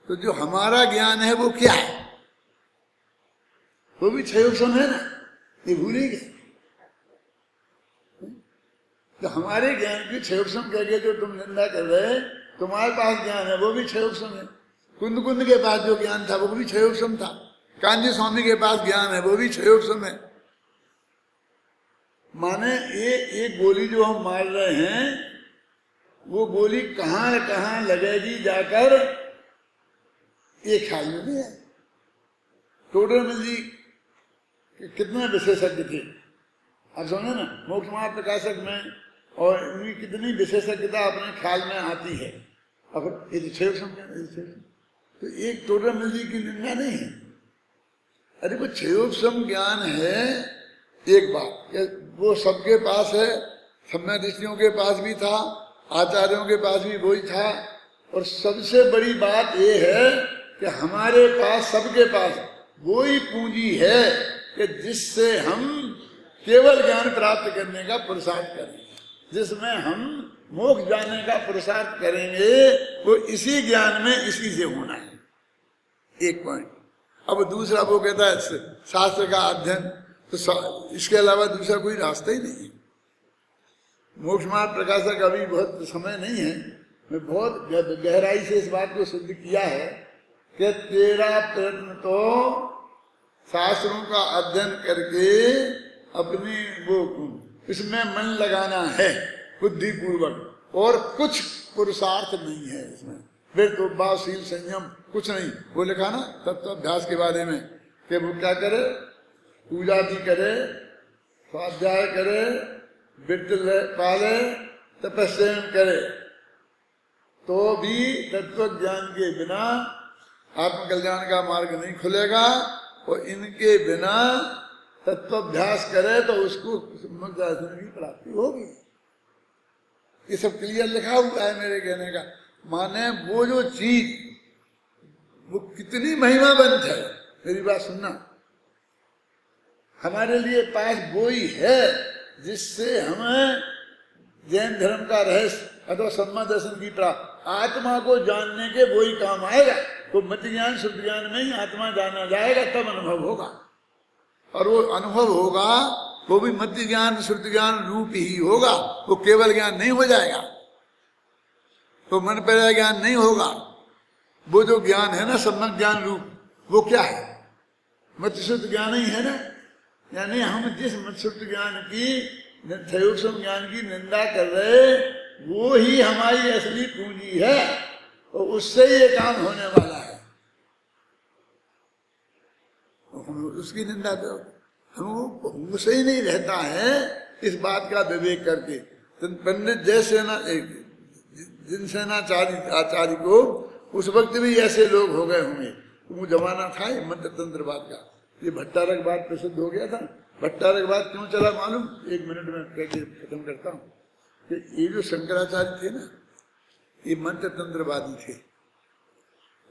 तो जो हमारा ज्ञान है वो क्या है? वो भी क्षयोपम है ना, ये भूले गए। तो हमारे ज्ञान की क्षयोपम कह के जो तुम निंदा कर रहे, तुम्हारे पास ज्ञान है वो भी क्षयोपम है। कुंद कुंद के पास जो ज्ञान था वो भी क्षयोपम था। कांजी स्वामी के पास ज्ञान है वो भी क्षयोपम है। माने ये एक गोली जो हम मार रहे हैं, वो गोली कहां कहां लगेगी जाकर, ये ख्याल में नहीं है। टोडरमल जी कितने विशेषज्ञ थे, आप समझे ना, मोक्ष मार्ग प्रकाशक में, और उनकी कितनी विशेषज्ञता अपने ख्याल में आती है। अब ये क्षयोपम, तो एक टोडरमल जी की निंदा नहीं है। अरे वो क्षयोपम ज्ञान है एक बात, वो सबके पास है, सम्यक दृष्टियों के पास भी था, आचार्यों के पास भी वही था। और सबसे बड़ी बात ये है कि हमारे पास, सबके पास वही पूंजी है कि जिससे हम केवल ज्ञान प्राप्त करने का पुरुषार्थ करें, जिसमें हम मोक्ष जाने का पुरुषार्थ करेंगे, वो इसी ज्ञान में इसी से होना है। एक पॉइंट। अब दूसरा वो कहता है शास्त्र का अध्ययन, तो इसके अलावा दूसरा कोई रास्ता ही नहीं है। मोक्ष मार्ग प्रकाशक अभी बहुत समय नहीं है, मैं बहुत गहराई से इस बात को सिद्ध किया है कि तेरा प्रयत्न तो शास्त्रों का अध्ययन करके अपनी वो इसमें मन लगाना है बुद्धि पूर्वक, और कुछ पुरुषार्थ नहीं है इसमें। फिर तो बाशील संयम कुछ नहीं। वो लिखा ना तत्वाभ्यास के बारे में कि वो क्या करे, पूजा भी करे, स्वाध्याय करे, व्रत पाले, तपस्या करे, तो भी तत्व ज्ञान के बिना आत्मकल्याण का मार्ग नहीं खुलेगा। और इनके बिना तत्वाभ्यास करे तो उसको दर्शन की प्राप्ति होगी। ये सब क्लियर लिखा हुआ है मेरे कहने का। माने वो जो चीज वो कितनी महिमावंत है, मेरी बात सुनना, हमारे लिए पास वो ही है जिससे हमें जैन धर्म का रहस्य अथवा सम्मा दर्शन की प्राप्ति, आत्मा को जानने के वो ही काम आएगा। तो मत ज्ञान शुद्ध ज्ञान में ही आत्मा जाना जाएगा, तब अनुभव होगा। और वो अनुभव होगा वो भी मत ज्ञान शुद्ध ज्ञान रूप ही होगा, वो केवल ज्ञान नहीं हो जाएगा, तो मन पर ज्ञान नहीं होगा। वो जो ज्ञान है ना सम्यक ज्ञान रूप, वो क्या है? मत शुद्ध ज्ञान ही है ना। यानी हम जिस मत शुद्ध ज्ञान की, क्षयोपम ज्ञान की निंदा कर रहे, वो ही हमारी असली पूंजी है, और उससे ये काम होने वाला है। हम उसकी निंदा करो, हम उसे ही नहीं रहता है इस बात का विवेक करके। तो पंडित जयसेना जिनसेनाचार्य आचार्य को उस वक्त भी ऐसे लोग हो गए होंगे। वो जमाना था ये मंत्र तंत्रवाद का, ये भट्टारकवाद प्रसिद्ध हो गया था। भट्टारकवाद क्यों चला मालूम? 1 मिनट में कहकर खत्म करता हूँ कि ये जो शंकराचार्य थे ना, ये मंत्र तंत्रवादी थे।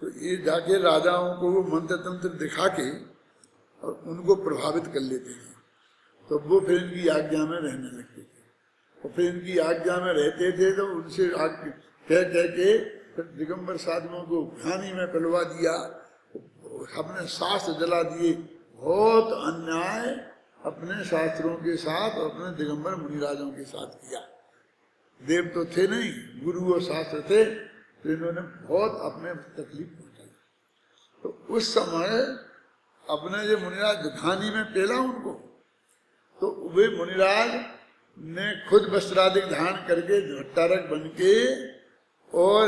तो ये जाके राजाओं को वो मंत्र तंत्र दिखा के और उनको प्रभावित कर लेते थे। तो वो फिर इनकी आज्ञा में रहने लगते थे, और फिर इनकी आज्ञा में रहते थे। तो उनसे कह के फिर दिगंबर साधुओं को घानी में पिलवा दिया, अपने शास्त्र जला दिए। बहुत अन्याय अपने शास्त्रों के साथ और अपने दिगंबर मुनिराजों के साथ किया। देव तो थे नहीं, गुरु और शास्त्र थे, तो इन्होंने बहुत अपने तकलीफ पहुंचाई। तो उस समय अपने जो मुनिराज घानी में पेला उनको, तो वे मुनिराज ने खुद वस्त्राधिक धारण करके भट्टारक बन के और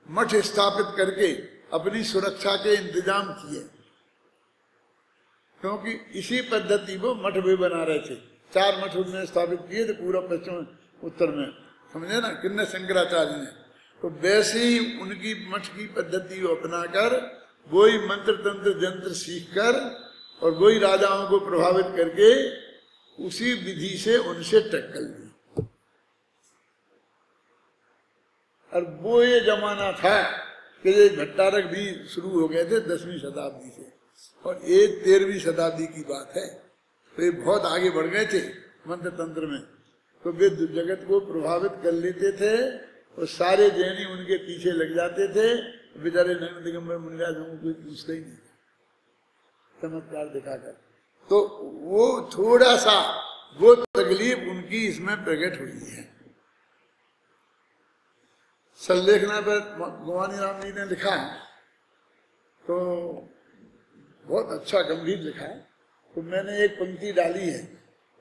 मठ स्थापित करके अपनी सुरक्षा के इंतजाम किए, क्योंकि इसी पद्धति वो मठ भी बना रहे थे। 4 मठ उन्होंने स्थापित किए थे पूर्व पश्चिम उत्तर में, समझे ना, किन्ने शंकराचार्य ने। तो वैसे ही उनकी मठ की पद्धति को अपनाकर वही मंत्र तंत्र जंत्र सीखकर और वही राजाओं को प्रभावित करके उसी विधि से उनसे टक्कर ली। और वो ये जमाना था कि ये भट्टारक भी शुरू हो गए थे 10वीं शताब्दी से, और ये 13वीं शताब्दी की बात है। तो ये बहुत आगे बढ़ गए थे मंत्र तंत्र में, तो वे जगत को प्रभावित कर लेते थे और सारे जैनी उनके पीछे लग जाते थे। बेचारे नगर दिगंबर मुनिराज को कोई पूछते ही नहीं, चमत्कार दिखाकर। तो वो थोड़ा सा वो तकलीफ उनकी इसमें प्रकट हुई है। संलेखना पर गोवानी राम जी ने लिखा है, तो बहुत अच्छा गंभीर लिखा है। तो मैंने एक पंक्ति डाली है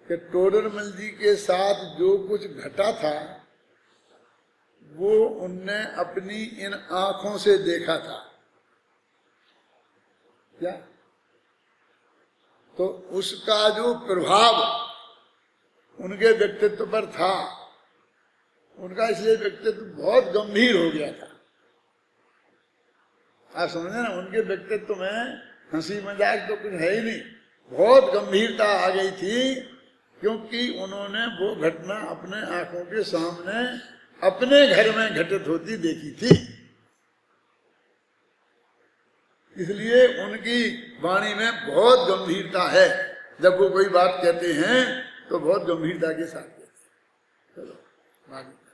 कि टोडरमल जी के साथ जो कुछ घटा था वो उनने अपनी इन आंखों से देखा था। क्या? तो उसका जो प्रभाव उनके व्यक्तित्व पर था, उनका इसलिए व्यक्तित्व बहुत गंभीर हो गया था। आप समझे ना, उनके व्यक्तित्व में हंसी मजाक तो कुछ है ही नहीं, बहुत गंभीरता आ गई थी, क्योंकि उन्होंने वो घटना अपने आंखों के सामने अपने घर में घटित होती देखी थी। इसलिए उनकी वाणी में बहुत गंभीरता है। जब वो कोई बात कहते हैं तो बहुत गंभीरता के साथ कहते हैं। चलो आगे।